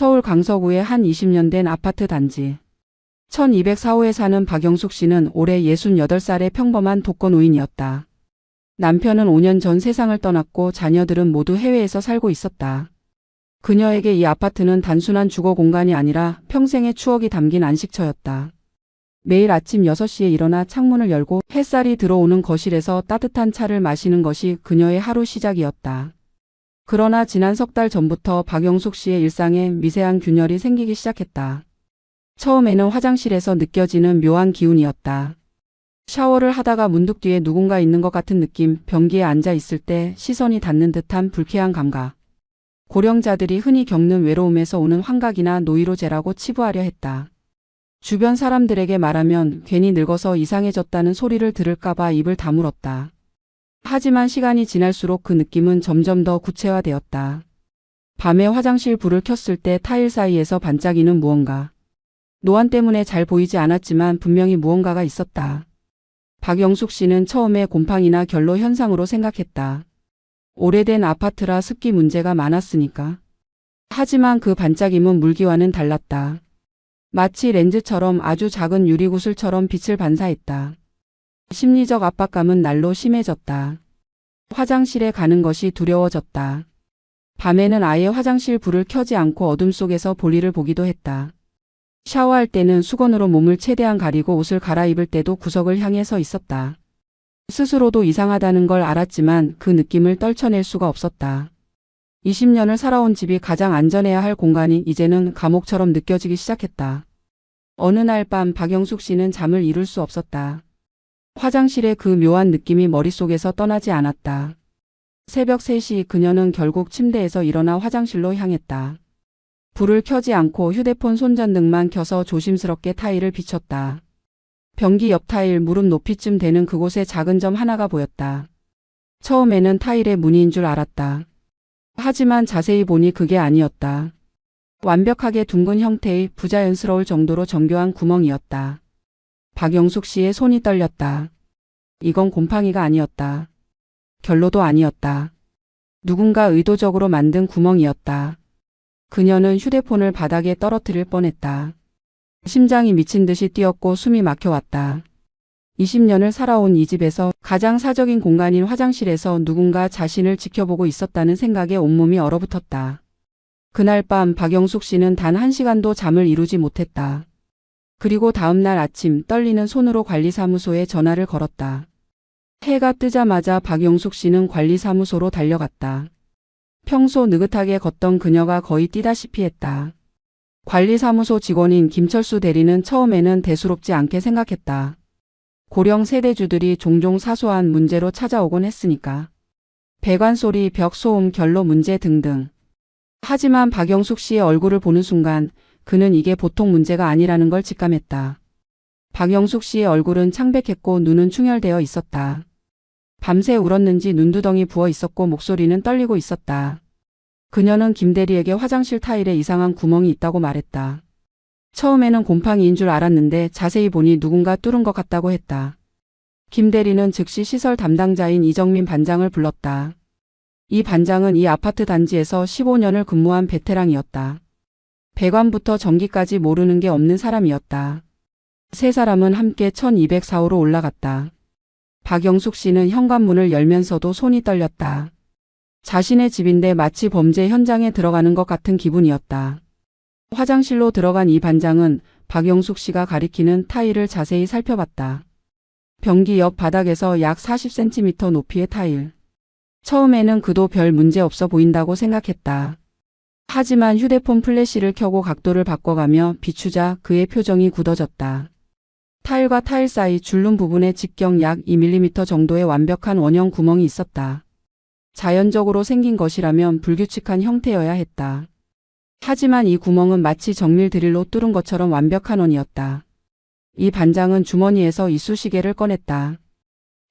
서울 강서구의 한 20년 된 아파트 단지. 1204호에 사는 박영숙 씨는 올해 68살의 평범한 독거노인이었다. 남편은 5년 전 세상을 떠났고 자녀들은 모두 해외에서 살고 있었다. 그녀에게 이 아파트는 단순한 주거 공간이 아니라 평생의 추억이 담긴 안식처였다. 매일 아침 6시에 일어나 창문을 열고 햇살이 들어오는 거실에서 따뜻한 차를 마시는 것이 그녀의 하루 시작이었다. 그러나 지난 석 달 전부터 박영숙 씨의 일상에 미세한 균열이 생기기 시작했다. 처음에는 화장실에서 느껴지는 묘한 기운이었다. 샤워를 하다가 문득 뒤에 누군가 있는 것 같은 느낌, 변기에 앉아 있을 때 시선이 닿는 듯한 불쾌한 감각. 고령자들이 흔히 겪는 외로움에서 오는 환각이나 노이로제라고 치부하려 했다. 주변 사람들에게 말하면 괜히 늙어서 이상해졌다는 소리를 들을까봐 입을 다물었다. 하지만 시간이 지날수록 그 느낌은 점점 더 구체화되었다. 밤에 화장실 불을 켰을 때 타일 사이에서 반짝이는 무언가. 노안 때문에 잘 보이지 않았지만 분명히 무언가가 있었다. 박영숙 씨는 처음에 곰팡이나 결로 현상으로 생각했다. 오래된 아파트라 습기 문제가 많았으니까. 하지만 그 반짝임은 물기와는 달랐다. 마치 렌즈처럼 아주 작은 유리구슬처럼 빛을 반사했다. 심리적 압박감은 날로 심해졌다. 화장실에 가는 것이 두려워졌다. 밤에는 아예 화장실 불을 켜지 않고 어둠 속에서 볼일을 보기도 했다. 샤워할 때는 수건으로 몸을 최대한 가리고 옷을 갈아입을 때도 구석을 향해 서 있었다. 스스로도 이상하다는 걸 알았지만 그 느낌을 떨쳐낼 수가 없었다. 20년을 살아온 집이 가장 안전해야 할 공간이 이제는 감옥처럼 느껴지기 시작했다. 어느 날 밤 박영숙 씨는 잠을 이룰 수 없었다. 화장실의 그 묘한 느낌이 머릿속에서 떠나지 않았다. 새벽 3시 그녀는 결국 침대에서 일어나 화장실로 향했다. 불을 켜지 않고 휴대폰 손전등만 켜서 조심스럽게 타일을 비췄다. 변기 옆 타일 무릎 높이쯤 되는 그곳에 작은 점 하나가 보였다. 처음에는 타일의 무늬인 줄 알았다. 하지만 자세히 보니 그게 아니었다. 완벽하게 둥근 형태의 부자연스러울 정도로 정교한 구멍이었다. 박영숙 씨의 손이 떨렸다. 이건 곰팡이가 아니었다. 결로도 아니었다. 누군가 의도적으로 만든 구멍이었다. 그녀는 휴대폰을 바닥에 떨어뜨릴 뻔했다. 심장이 미친 듯이 뛰었고 숨이 막혀왔다. 20년을 살아온 이 집에서 가장 사적인 공간인 화장실에서 누군가 자신을 지켜보고 있었다는 생각에 온몸이 얼어붙었다. 그날 밤 박영숙 씨는 단 1시간도 잠을 이루지 못했다. 그리고 다음날 아침 떨리는 손으로 관리사무소에 전화를 걸었다. 해가 뜨자마자 박영숙 씨는 관리사무소로 달려갔다. 평소 느긋하게 걷던 그녀가 거의 뛰다시피 했다. 관리사무소 직원인 김철수 대리는 처음에는 대수롭지 않게 생각했다. 고령 세대주들이 종종 사소한 문제로 찾아오곤 했으니까. 배관 소리, 벽 소음, 결로 문제 등등. 하지만 박영숙 씨의 얼굴을 보는 순간 그는 이게 보통 문제가 아니라는 걸 직감했다. 박영숙 씨의 얼굴은 창백했고 눈은 충혈되어 있었다. 밤새 울었는지 눈두덩이 부어 있었고 목소리는 떨리고 있었다. 그녀는 김 대리에게 화장실 타일에 이상한 구멍이 있다고 말했다. 처음에는 곰팡이인 줄 알았는데 자세히 보니 누군가 뚫은 것 같다고 했다. 김 대리는 즉시 시설 담당자인 이정민 반장을 불렀다. 이 반장은 이 아파트 단지에서 15년을 근무한 베테랑이었다. 배관부터 전기까지 모르는 게 없는 사람이었다. 세 사람은 함께 1204호로 올라갔다. 박영숙 씨는 현관문을 열면서도 손이 떨렸다. 자신의 집인데 마치 범죄 현장에 들어가는 것 같은 기분이었다. 화장실로 들어간 이 반장은 박영숙 씨가 가리키는 타일을 자세히 살펴봤다. 변기 옆 바닥에서 약 40cm 높이의 타일. 처음에는 그도 별 문제 없어 보인다고 생각했다. 하지만 휴대폰 플래시를 켜고 각도를 바꿔가며 비추자 그의 표정이 굳어졌다. 타일과 타일 사이 줄눈 부분에 직경 약 2mm 정도의 완벽한 원형 구멍이 있었다. 자연적으로 생긴 것이라면 불규칙한 형태여야 했다. 하지만 이 구멍은 마치 정밀 드릴로 뚫은 것처럼 완벽한 원이었다. 이 반장은 주머니에서 이쑤시개를 꺼냈다.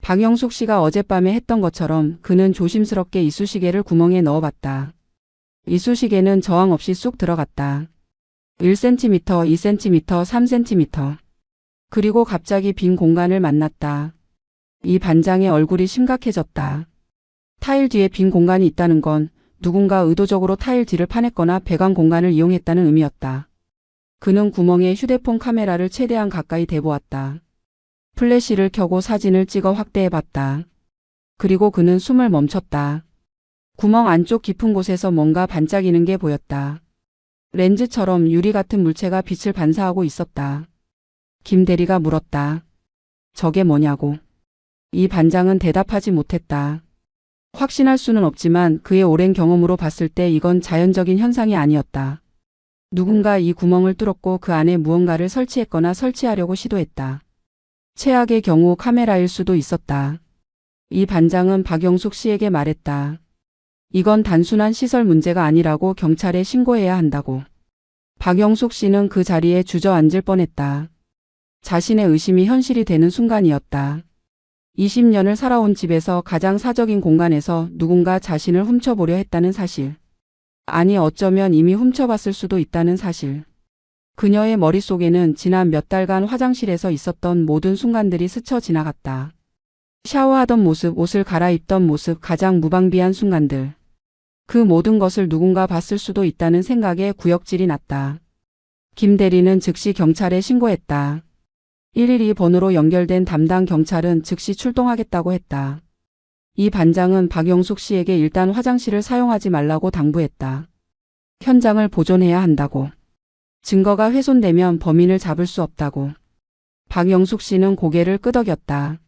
박영숙 씨가 어젯밤에 했던 것처럼 그는 조심스럽게 이쑤시개를 구멍에 넣어봤다. 이쑤시개는 저항 없이 쑥 들어갔다. 1cm, 2cm, 3cm. 그리고 갑자기 빈 공간을 만났다. 이 반장의 얼굴이 심각해졌다. 타일 뒤에 빈 공간이 있다는 건 누군가 의도적으로 타일 뒤를 파냈거나 배관 공간을 이용했다는 의미였다. 그는 구멍에 휴대폰 카메라를 최대한 가까이 대보았다. 플래시를 켜고 사진을 찍어 확대해봤다. 그리고 그는 숨을 멈췄다. 구멍 안쪽 깊은 곳에서 뭔가 반짝이는 게 보였다. 렌즈처럼 유리 같은 물체가 빛을 반사하고 있었다. 김 대리가 물었다. 저게 뭐냐고. 이 반장은 대답하지 못했다. 확신할 수는 없지만 그의 오랜 경험으로 봤을 때 이건 자연적인 현상이 아니었다. 누군가 이 구멍을 뚫었고 그 안에 무언가를 설치했거나 설치하려고 시도했다. 최악의 경우 카메라일 수도 있었다. 이 반장은 박영숙 씨에게 말했다. 이건 단순한 시설 문제가 아니라고 경찰에 신고해야 한다고. 박영숙 씨는 그 자리에 주저앉을 뻔했다. 자신의 의심이 현실이 되는 순간이었다. 20년을 살아온 집에서 가장 사적인 공간에서 누군가 자신을 훔쳐보려 했다는 사실. 아니 어쩌면 이미 훔쳐봤을 수도 있다는 사실. 그녀의 머릿속에는 지난 몇 달간 화장실에서 있었던 모든 순간들이 스쳐 지나갔다. 샤워하던 모습, 옷을 갈아입던 모습, 가장 무방비한 순간들. 그 모든 것을 누군가 봤을 수도 있다는 생각에 구역질이 났다. 김 대리는 즉시 경찰에 신고했다. 112 번호로 연결된 담당 경찰은 즉시 출동하겠다고 했다. 이 반장은 박영숙 씨에게 일단 화장실을 사용하지 말라고 당부했다. 현장을 보존해야 한다고. 증거가 훼손되면 범인을 잡을 수 없다고. 박영숙 씨는 고개를 끄덕였다.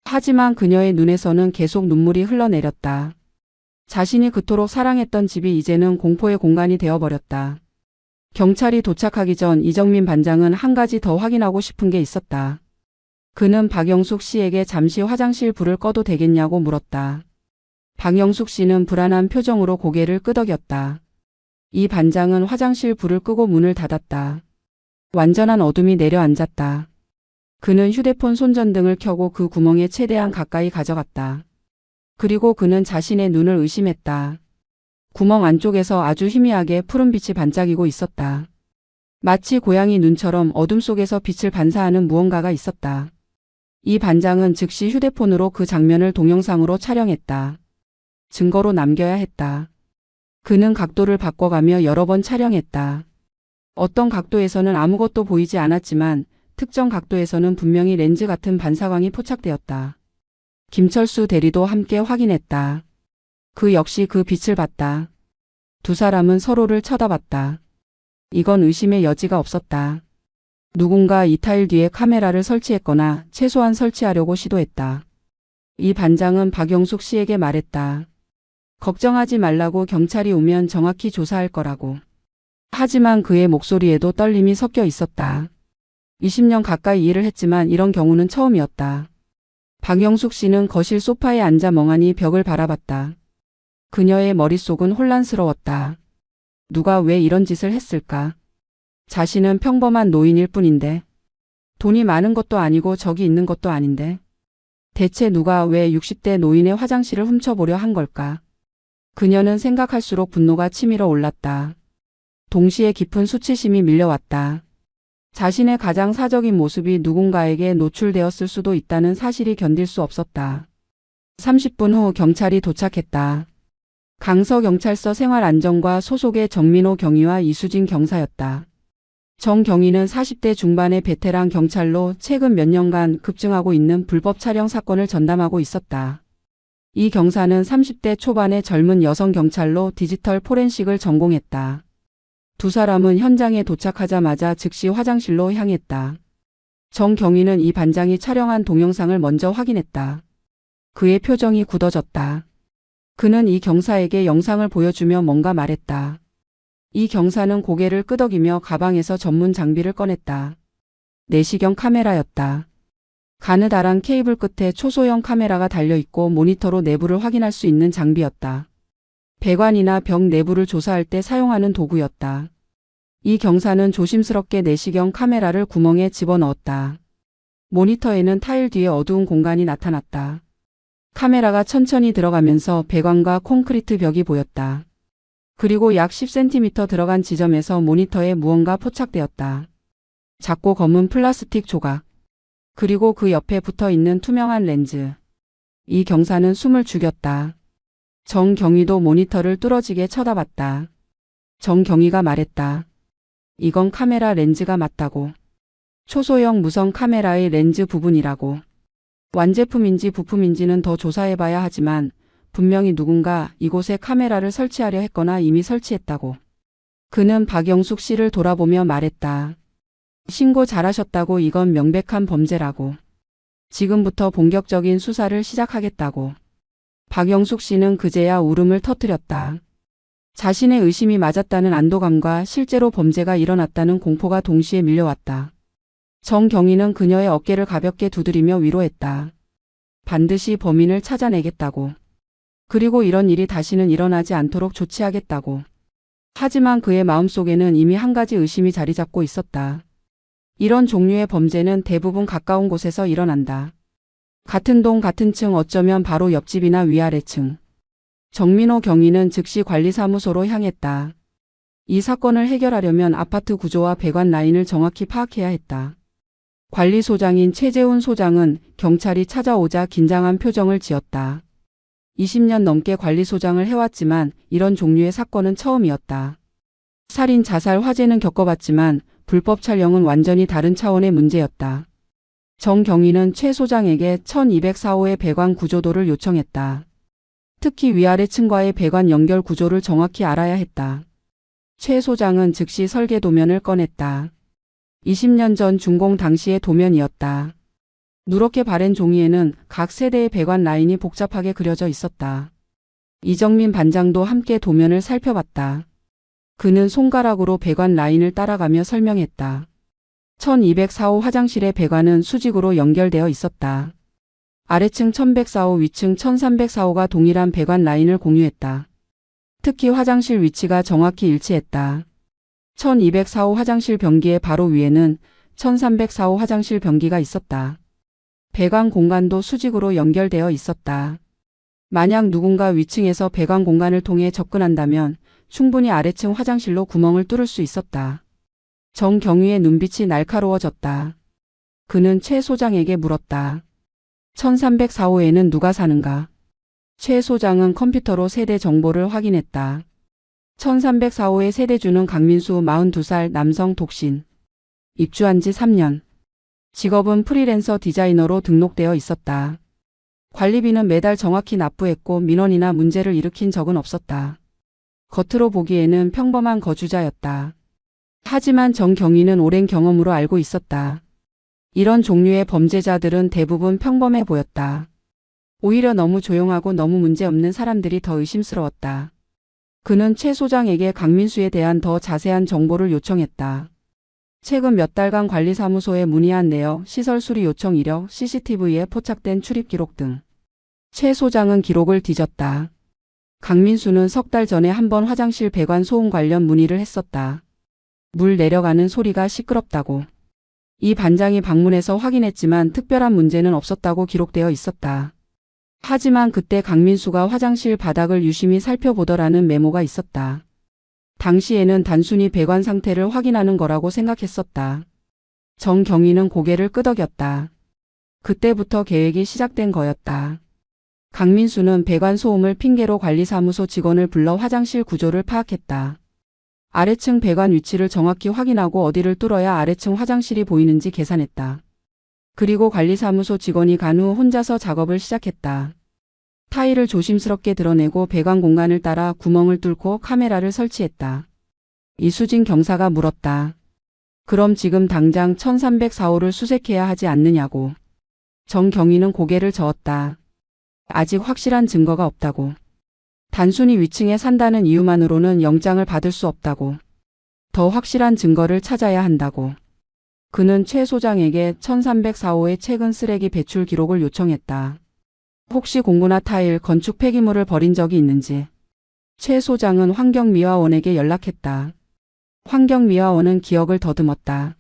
하지만 그녀의 눈에서는 계속 눈물이 흘러내렸다. 자신이 그토록 사랑했던 집이 이제는 공포의 공간이 되어버렸다. 경찰이 도착하기 전 이정민 반장은 한 가지 더 확인하고 싶은 게 있었다. 그는 박영숙 씨에게 잠시 화장실 불을 꺼도 되겠냐고 물었다. 박영숙 씨는 불안한 표정으로 고개를 끄덕였다. 이 반장은 화장실 불을 끄고 문을 닫았다. 완전한 어둠이 내려앉았다. 그는 휴대폰 손전등을 켜고 그 구멍에 최대한 가까이 가져갔다. 그리고 그는 자신의 눈을 의심했다. 구멍 안쪽에서 아주 희미하게 푸른빛이 반짝이고 있었다. 마치 고양이 눈처럼 어둠 속에서 빛을 반사하는 무언가가 있었다. 이 반장은 즉시 휴대폰으로 그 장면을 동영상으로 촬영했다. 증거로 남겨야 했다. 그는 각도를 바꿔가며 여러 번 촬영했다. 어떤 각도에서는 아무것도 보이지 않았지만 특정 각도에서는 분명히 렌즈 같은 반사광이 포착되었다. 김철수 대리도 함께 확인했다. 그 역시 그 빛을 봤다. 두 사람은 서로를 쳐다봤다. 이건 의심의 여지가 없었다. 누군가 이 타일 뒤에 카메라를 설치했거나 최소한 설치하려고 시도했다. 이 반장은 박영숙 씨에게 말했다. 걱정하지 말라고, 경찰이 오면 정확히 조사할 거라고. 하지만 그의 목소리에도 떨림이 섞여 있었다. 20년 가까이 일을 했지만 이런 경우는 처음이었다. 박영숙 씨는 거실 소파에 앉아 멍하니 벽을 바라봤다. 그녀의 머릿속은 혼란스러웠다. 누가 왜 이런 짓을 했을까? 자신은 평범한 노인일 뿐인데. 돈이 많은 것도 아니고 적이 있는 것도 아닌데. 대체 누가 왜 60대 노인의 화장실을 훔쳐보려 한 걸까? 그녀는 생각할수록 분노가 치밀어 올랐다. 동시에 깊은 수치심이 밀려왔다. 자신의 가장 사적인 모습이 누군가에게 노출되었을 수도 있다는 사실이 견딜 수 없었다. 30분 후 경찰이 도착했다. 강서경찰서 생활안전과 소속의 정민호 경위와 이수진 경사였다. 정 경위는 40대 중반의 베테랑 경찰로 최근 몇 년간 급증하고 있는 불법 촬영 사건을 전담하고 있었다. 이 경사는 30대 초반의 젊은 여성 경찰로 디지털 포렌식을 전공했다. 두 사람은 현장에 도착하자마자 즉시 화장실로 향했다. 정 경위는 이 반장이 촬영한 동영상을 먼저 확인했다. 그의 표정이 굳어졌다. 그는 이 경사에게 영상을 보여주며 뭔가 말했다. 이 경사는 고개를 끄덕이며 가방에서 전문 장비를 꺼냈다. 내시경 카메라였다. 가느다란 케이블 끝에 초소형 카메라가 달려있고 모니터로 내부를 확인할 수 있는 장비였다. 배관이나 벽 내부를 조사할 때 사용하는 도구였다. 이 경사는 조심스럽게 내시경 카메라를 구멍에 집어넣었다. 모니터에는 타일 뒤에 어두운 공간이 나타났다. 카메라가 천천히 들어가면서 배관과 콘크리트 벽이 보였다. 그리고 약 10cm 들어간 지점에서 모니터에 무언가 포착되었다. 작고 검은 플라스틱 조각. 그리고 그 옆에 붙어 있는 투명한 렌즈. 이 경사는 숨을 죽였다. 정경희도 모니터를 뚫어지게 쳐다봤다. 정경희가 말했다. 이건 카메라 렌즈가 맞다고. 초소형 무선 카메라의 렌즈 부분이라고. 완제품인지 부품인지는 더 조사해봐야 하지만 분명히 누군가 이곳에 카메라를 설치하려 했거나 이미 설치했다고. 그는 박영숙 씨를 돌아보며 말했다. 신고 잘하셨다고. 이건 명백한 범죄라고. 지금부터 본격적인 수사를 시작하겠다고. 박영숙 씨는 그제야 울음을 터뜨렸다. 자신의 의심이 맞았다는 안도감과 실제로 범죄가 일어났다는 공포가 동시에 밀려왔다. 정경희는 그녀의 어깨를 가볍게 두드리며 위로했다. 반드시 범인을 찾아내겠다고. 그리고 이런 일이 다시는 일어나지 않도록 조치하겠다고. 하지만 그의 마음속에는 이미 한 가지 의심이 자리 잡고 있었다. 이런 종류의 범죄는 대부분 가까운 곳에서 일어난다. 같은 동 같은 층, 어쩌면 바로 옆집이나 위아래층. 정민호 경위는 즉시 관리사무소로 향했다. 이 사건을 해결하려면 아파트 구조와 배관 라인을 정확히 파악해야 했다. 관리소장인 최재훈 소장은 경찰이 찾아오자 긴장한 표정을 지었다. 20년 넘게 관리소장을 해왔지만 이런 종류의 사건은 처음이었다. 살인, 자살, 화재는 겪어봤지만 불법 촬영은 완전히 다른 차원의 문제였다. 정경희는 최 소장에게 1204호의 배관 구조도를 요청했다. 특히 위아래 층과의 배관 연결 구조를 정확히 알아야 했다. 최 소장은 즉시 설계 도면을 꺼냈다. 20년 전 준공 당시의 도면이었다. 누렇게 바랜 종이에는 각 세대의 배관 라인이 복잡하게 그려져 있었다. 이정민 반장도 함께 도면을 살펴봤다. 그는 손가락으로 배관 라인을 따라가며 설명했다. 1204호 화장실의 배관은 수직으로 연결되어 있었다. 아래층 1104호, 위층 1304호가 동일한 배관 라인을 공유했다. 특히 화장실 위치가 정확히 일치했다. 1204호 화장실 변기의 바로 위에는 1304호 화장실 변기가 있었다. 배관 공간도 수직으로 연결되어 있었다. 만약 누군가 위층에서 배관 공간을 통해 접근한다면 충분히 아래층 화장실로 구멍을 뚫을 수 있었다. 정경희의 눈빛이 날카로워졌다. 그는 최 소장에게 물었다. 1304호에는 누가 사는가? 최 소장은 컴퓨터로 세대 정보를 확인했다. 1304호의 세대주는 강민수 42살 남성 독신. 입주한 지 3년. 직업은 프리랜서 디자이너로 등록되어 있었다. 관리비는 매달 정확히 납부했고 민원이나 문제를 일으킨 적은 없었다. 겉으로 보기에는 평범한 거주자였다. 하지만 정경희는 오랜 경험으로 알고 있었다. 이런 종류의 범죄자들은 대부분 평범해 보였다. 오히려 너무 조용하고 너무 문제없는 사람들이 더 의심스러웠다. 그는 최 소장에게 강민수에 대한 더 자세한 정보를 요청했다. 최근 몇 달간 관리사무소에 문의한 내역, 시설 수리 요청 이력, CCTV에 포착된 출입 기록 등. 최 소장은 기록을 뒤졌다. 강민수는 석 달 전에 한 번 화장실 배관 소음 관련 문의를 했었다. 물 내려가는 소리가 시끄럽다고. 이 반장이 방문해서 확인했지만 특별한 문제는 없었다고 기록되어 있었다. 하지만 그때 강민수가 화장실 바닥을 유심히 살펴보더라는 메모가 있었다. 당시에는 단순히 배관 상태를 확인하는 거라고 생각했었다. 정경희는 고개를 끄덕였다. 그때부터 계획이 시작된 거였다. 강민수는 배관 소음을 핑계로 관리사무소 직원을 불러 화장실 구조를 파악했다. 아래층 배관 위치를 정확히 확인하고 어디를 뚫어야 아래층 화장실이 보이는지 계산했다. 그리고 관리사무소 직원이 간 후 혼자서 작업을 시작했다. 타일을 조심스럽게 드러내고 배관 공간을 따라 구멍을 뚫고 카메라를 설치했다. 이수진 경사가 물었다. 그럼 지금 당장 1304호를 수색해야 하지 않느냐고. 정경희는 고개를 저었다. 아직 확실한 증거가 없다고. 단순히 위층에 산다는 이유만으로는 영장을 받을 수 없다고. 더 확실한 증거를 찾아야 한다고. 그는 최 소장에게 1304호의 최근 쓰레기 배출 기록을 요청했다. 혹시 공구나 타일, 건축 폐기물을 버린 적이 있는지. 최 소장은 환경미화원에게 연락했다. 환경미화원은 기억을 더듬었다.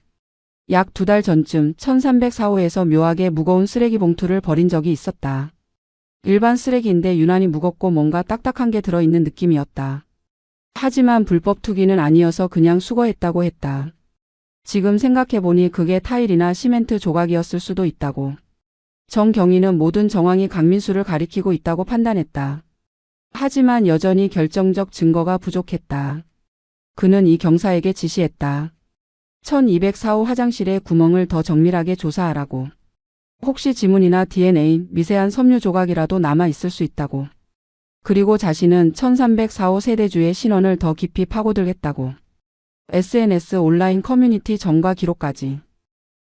약 2달 전쯤 1304호에서 묘하게 무거운 쓰레기 봉투를 버린 적이 있었다. 일반 쓰레기인데 유난히 무겁고 뭔가 딱딱한 게 들어있는 느낌이었다. 하지만 불법 투기는 아니어서 그냥 수거했다고 했다. 지금 생각해보니 그게 타일이나 시멘트 조각이었을 수도 있다고. 정경희는 모든 정황이 강민수를 가리키고 있다고 판단했다. 하지만 여전히 결정적 증거가 부족했다. 그는 이 경사에게 지시했다. 1204호 화장실의 구멍을 더 정밀하게 조사하라고. 혹시 지문이나 DNA, 미세한 섬유 조각이라도 남아 있을 수 있다고. 그리고 자신은 1304호 세대주의 신원을 더 깊이 파고들겠다고. SNS 온라인 커뮤니티 정과 기록까지.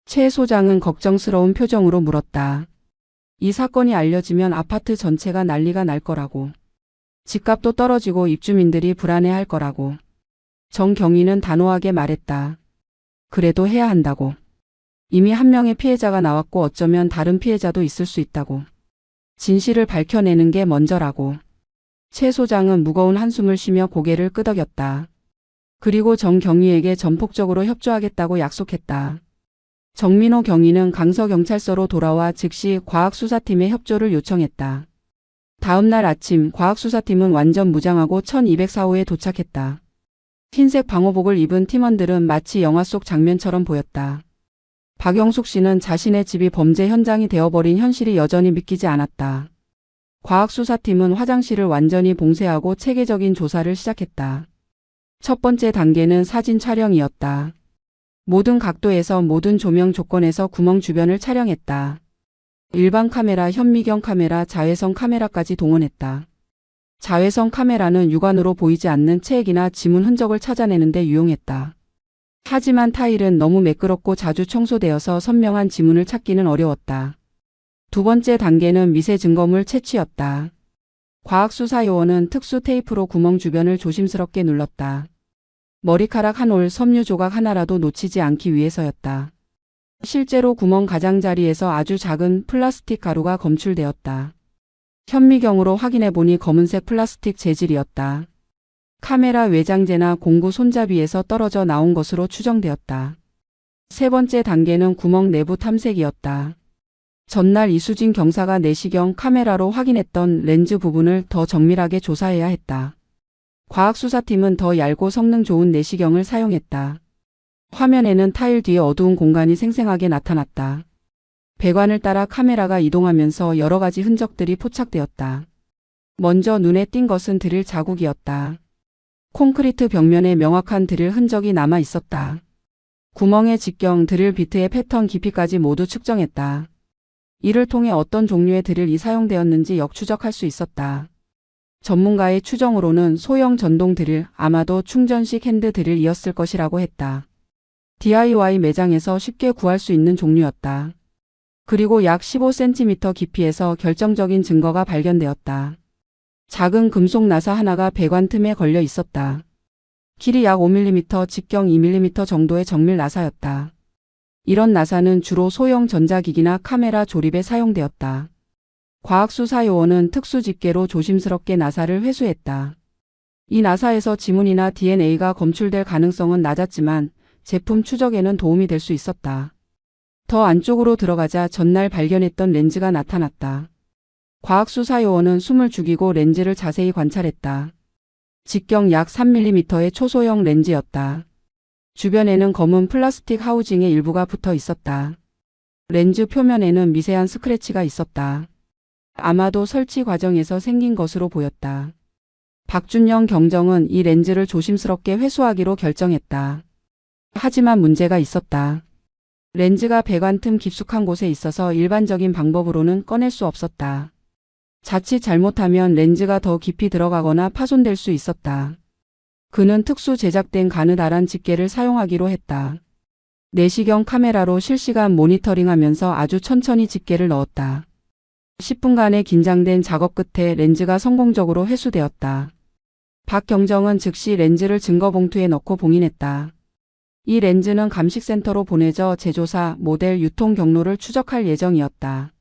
최 소장은 걱정스러운 표정으로 물었다. 이 사건이 알려지면 아파트 전체가 난리가 날 거라고. 집값도 떨어지고 입주민들이 불안해할 거라고. 정경희는 단호하게 말했다. 그래도 해야 한다고. 이미 한 명의 피해자가 나왔고 어쩌면 다른 피해자도 있을 수 있다고. 진실을 밝혀내는 게 먼저라고. 최 소장은 무거운 한숨을 쉬며 고개를 끄덕였다. 그리고 정경희에게 전폭적으로 협조하겠다고 약속했다. 정민호 경위는 강서경찰서로 돌아와 즉시 과학수사팀의 협조를 요청했다. 다음 날 아침 과학수사팀은 완전 무장하고 1204호에 도착했다. 흰색 방호복을 입은 팀원들은 마치 영화 속 장면처럼 보였다. 박영숙 씨는 자신의 집이 범죄 현장이 되어버린 현실이 여전히 믿기지 않았다. 과학수사팀은 화장실을 완전히 봉쇄하고 체계적인 조사를 시작했다. 첫 번째 단계는 사진 촬영이었다. 모든 각도에서 모든 조명 조건에서 구멍 주변을 촬영했다. 일반 카메라, 현미경 카메라, 자외선 카메라까지 동원했다. 자외선 카메라는 육안으로 보이지 않는 체액이나 지문 흔적을 찾아내는 데 유용했다. 하지만 타일은 너무 매끄럽고 자주 청소되어서 선명한 지문을 찾기는 어려웠다. 두 번째 단계는 미세 증거물 채취였다. 과학수사요원은 특수 테이프로 구멍 주변을 조심스럽게 눌렀다. 머리카락 한 올, 섬유 조각 하나라도 놓치지 않기 위해서였다. 실제로 구멍 가장자리에서 아주 작은 플라스틱 가루가 검출되었다. 현미경으로 확인해보니 검은색 플라스틱 재질이었다. 카메라 외장재나 공구 손잡이에서 떨어져 나온 것으로 추정되었다. 세 번째 단계는 구멍 내부 탐색이었다. 전날 이수진 경사가 내시경 카메라로 확인했던 렌즈 부분을 더 정밀하게 조사해야 했다. 과학수사팀은 더 얇고 성능 좋은 내시경을 사용했다. 화면에는 타일 뒤에 어두운 공간이 생생하게 나타났다. 배관을 따라 카메라가 이동하면서 여러 가지 흔적들이 포착되었다. 먼저 눈에 띈 것은 드릴 자국이었다. 콘크리트 벽면에 명확한 드릴 흔적이 남아 있었다. 구멍의 직경, 드릴 비트의 패턴 깊이까지 모두 측정했다. 이를 통해 어떤 종류의 드릴이 사용되었는지 역추적할 수 있었다. 전문가의 추정으로는 소형 전동 드릴, 아마도 충전식 핸드 드릴이었을 것이라고 했다. DIY 매장에서 쉽게 구할 수 있는 종류였다. 그리고 약 15cm 깊이에서 결정적인 증거가 발견되었다. 작은 금속 나사 하나가 배관 틈에 걸려 있었다. 길이 약 5mm, 직경 2mm 정도의 정밀 나사였다. 이런 나사는 주로 소형 전자기기나 카메라 조립에 사용되었다. 과학수사요원은 특수 집게로 조심스럽게 나사를 회수했다. 이 나사에서 지문이나 DNA가 검출될 가능성은 낮았지만 제품 추적에는 도움이 될 수 있었다. 더 안쪽으로 들어가자 전날 발견했던 렌즈가 나타났다. 과학수사요원은 숨을 죽이고 렌즈를 자세히 관찰했다. 직경 약 3mm의 초소형 렌즈였다. 주변에는 검은 플라스틱 하우징의 일부가 붙어 있었다. 렌즈 표면에는 미세한 스크래치가 있었다. 아마도 설치 과정에서 생긴 것으로 보였다. 박준영 경정은 이 렌즈를 조심스럽게 회수하기로 결정했다. 하지만 문제가 있었다. 렌즈가 배관 틈 깊숙한 곳에 있어서 일반적인 방법으로는 꺼낼 수 없었다. 자칫 잘못하면 렌즈가 더 깊이 들어가거나 파손될 수 있었다. 그는 특수 제작된 가느다란 집게를 사용하기로 했다. 내시경 카메라로 실시간 모니터링하면서 아주 천천히 집게를 넣었다. 10분간의 긴장된 작업 끝에 렌즈가 성공적으로 회수되었다. 박 경정은 즉시 렌즈를 증거봉투에 넣고 봉인했다. 이 렌즈는 감식센터로 보내져 제조사, 모델, 유통 경로를 추적할 예정이었다.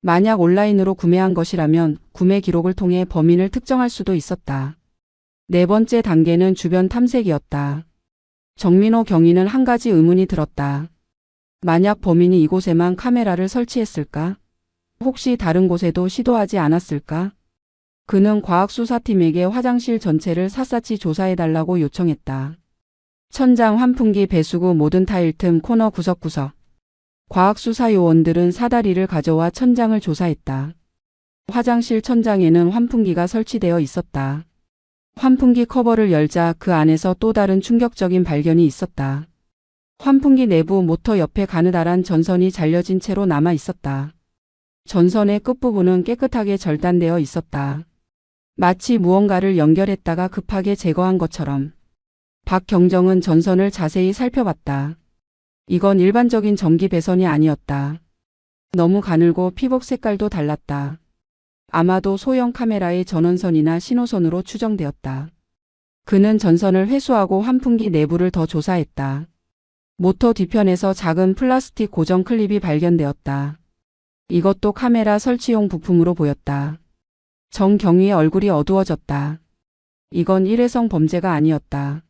만약 온라인으로 구매한 것이라면 구매 기록을 통해 범인을 특정할 수도 있었다. 네 번째 단계는 주변 탐색이었다. 정민호 경위는 한 가지 의문이 들었다. 만약 범인이 이곳에만 카메라를 설치했을까? 혹시 다른 곳에도 시도하지 않았을까? 그는 과학수사팀에게 화장실 전체를 샅샅이 조사해달라고 요청했다. 천장, 환풍기, 배수구, 모든 타일 틈, 코너 구석구석. 과학수사 요원들은 사다리를 가져와 천장을 조사했다. 화장실 천장에는 환풍기가 설치되어 있었다. 환풍기 커버를 열자 그 안에서 또 다른 충격적인 발견이 있었다. 환풍기 내부 모터 옆에 가느다란 전선이 잘려진 채로 남아 있었다. 전선의 끝부분은 깨끗하게 절단되어 있었다. 마치 무언가를 연결했다가 급하게 제거한 것처럼. 박경정은 전선을 자세히 살펴봤다. 이건 일반적인 전기 배선이 아니었다. 너무 가늘고 피복 색깔도 달랐다. 아마도 소형 카메라의 전원선이나 신호선으로 추정되었다. 그는 전선을 회수하고 환풍기 내부를 더 조사했다. 모터 뒤편에서 작은 플라스틱 고정 클립이 발견되었다. 이것도 카메라 설치용 부품으로 보였다. 정경위의 얼굴이 어두워졌다. 이건 일회성 범죄가 아니었다.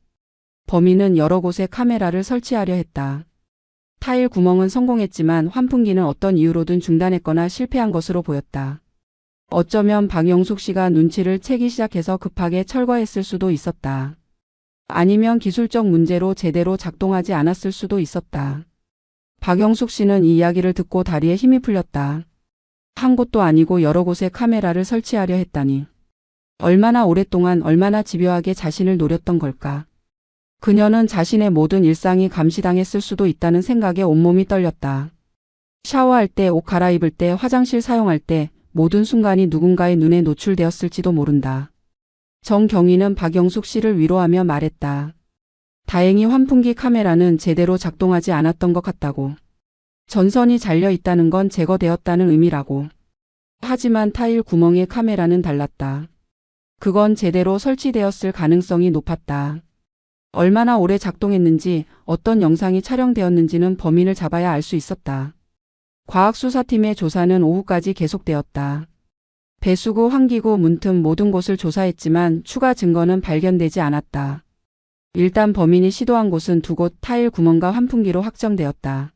범인은 여러 곳에 카메라를 설치하려 했다. 타일 구멍은 성공했지만 환풍기는 어떤 이유로든 중단했거나 실패한 것으로 보였다. 어쩌면 박영숙 씨가 눈치를 채기 시작해서 급하게 철거했을 수도 있었다. 아니면 기술적 문제로 제대로 작동하지 않았을 수도 있었다. 박영숙 씨는 이 이야기를 듣고 다리에 힘이 풀렸다. 한 곳도 아니고 여러 곳에 카메라를 설치하려 했다니. 얼마나 오랫동안 얼마나 집요하게 자신을 노렸던 걸까. 그녀는 자신의 모든 일상이 감시당했을 수도 있다는 생각에 온몸이 떨렸다. 샤워할 때, 옷 갈아입을 때, 화장실 사용할 때 모든 순간이 누군가의 눈에 노출되었을지도 모른다. 정경위는 박영숙 씨를 위로하며 말했다. 다행히 환풍기 카메라는 제대로 작동하지 않았던 것 같다고. 전선이 잘려 있다는 건 제거되었다는 의미라고. 하지만 타일 구멍의 카메라는 달랐다. 그건 제대로 설치되었을 가능성이 높았다. 얼마나 오래 작동했는지, 어떤 영상이 촬영되었는지는 범인을 잡아야 알 수 있었다. 과학수사팀의 조사는 오후까지 계속되었다. 배수구, 환기구, 문틈 모든 곳을 조사했지만 추가 증거는 발견되지 않았다. 일단 범인이 시도한 곳은 두 곳 타일 구멍과 환풍기로 확정되었다.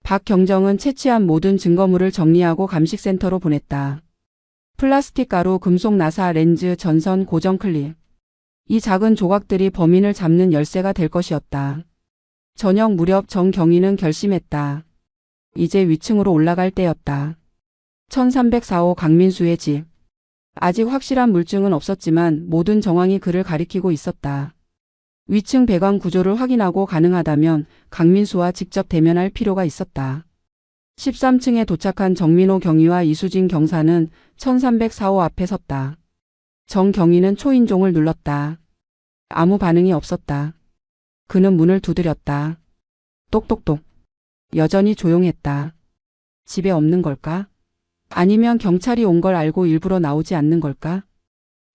박경정은 채취한 모든 증거물을 정리하고 감식센터로 보냈다. 플라스틱 가루, 금속 나사, 렌즈, 전선, 고정 클립. 이 작은 조각들이 범인을 잡는 열쇠가 될 것이었다. 저녁 무렵 정경위는 결심했다. 이제 위층으로 올라갈 때였다. 1304호 강민수의 집. 아직 확실한 물증은 없었지만 모든 정황이 그를 가리키고 있었다. 위층 배관 구조를 확인하고 가능하다면 강민수와 직접 대면할 필요가 있었다. 13층에 도착한 정민호 경위와 이수진 경사는 1304호 앞에 섰다. 정경위는 초인종을 눌렀다. 아무 반응이 없었다. 그는 문을 두드렸다. 똑똑똑. 여전히 조용했다. 집에 없는 걸까? 아니면 경찰이 온 걸 알고 일부러 나오지 않는 걸까?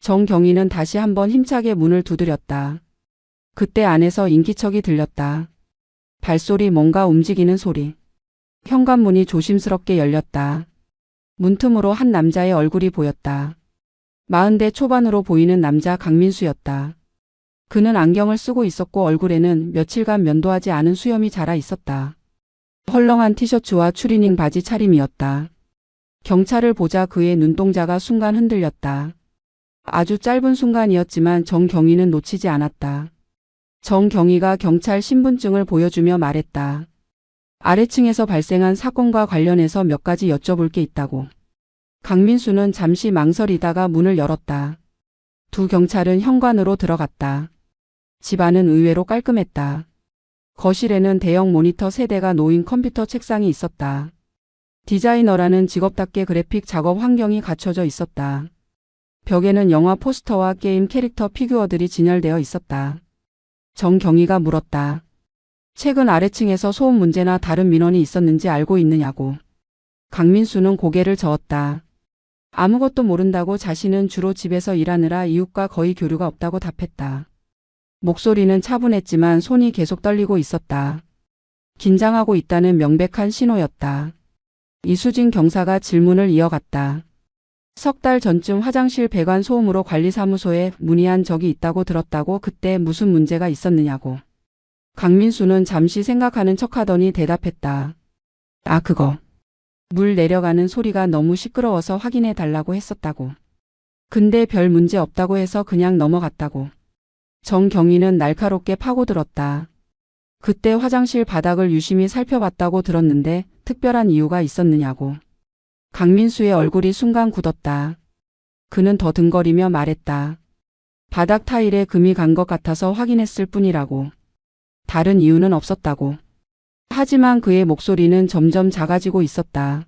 정경위는 다시 한번 힘차게 문을 두드렸다. 그때 안에서 인기척이 들렸다. 발소리, 뭔가 움직이는 소리. 현관문이 조심스럽게 열렸다. 문틈으로 한 남자의 얼굴이 보였다. 40대 초반으로 보이는 남자 강민수였다. 그는 안경을 쓰고 있었고 얼굴에는 며칠간 면도하지 않은 수염이 자라 있었다. 헐렁한 티셔츠와 추리닝 바지 차림이었다. 경찰을 보자 그의 눈동자가 순간 흔들렸다. 아주 짧은 순간이었지만 정경위는 놓치지 않았다. 정경위가 경찰 신분증을 보여주며 말했다. 아래층에서 발생한 사건과 관련해서 몇 가지 여쭤볼 게 있다고. 강민수는 잠시 망설이다가 문을 열었다. 두 경찰은 현관으로 들어갔다. 집안은 의외로 깔끔했다. 거실에는 대형 모니터 3대가 놓인 컴퓨터 책상이 있었다. 디자이너라는 직업답게 그래픽 작업 환경이 갖춰져 있었다. 벽에는 영화 포스터와 게임 캐릭터 피규어들이 진열되어 있었다. 정경위가 물었다. 최근 아래층에서 소음 문제나 다른 민원이 있었는지 알고 있느냐고. 강민수는 고개를 저었다. 아무것도 모른다고 자신은 주로 집에서 일하느라 이웃과 거의 교류가 없다고 답했다. 목소리는 차분했지만 손이 계속 떨리고 있었다. 긴장하고 있다는 명백한 신호였다. 이수진 경사가 질문을 이어갔다. 석 달 전쯤 화장실 배관 소음으로 관리사무소에 문의한 적이 있다고 들었다고. 그때 무슨 문제가 있었느냐고. 강민수는 잠시 생각하는 척하더니 대답했다. 아, 그거. 물 내려가는 소리가 너무 시끄러워서 확인해 달라고 했었다고. 근데 별 문제 없다고 해서 그냥 넘어갔다고. 정경위는 날카롭게 파고들었다. 그때 화장실 바닥을 유심히 살펴봤다고 들었는데 특별한 이유가 있었느냐고. 강민수의 얼굴이 순간 굳었다. 그는 더듬거리며 말했다. 바닥 타일에 금이 간 것 같아서 확인했을 뿐이라고. 다른 이유는 없었다고. 하지만 그의 목소리는 점점 작아지고 있었다.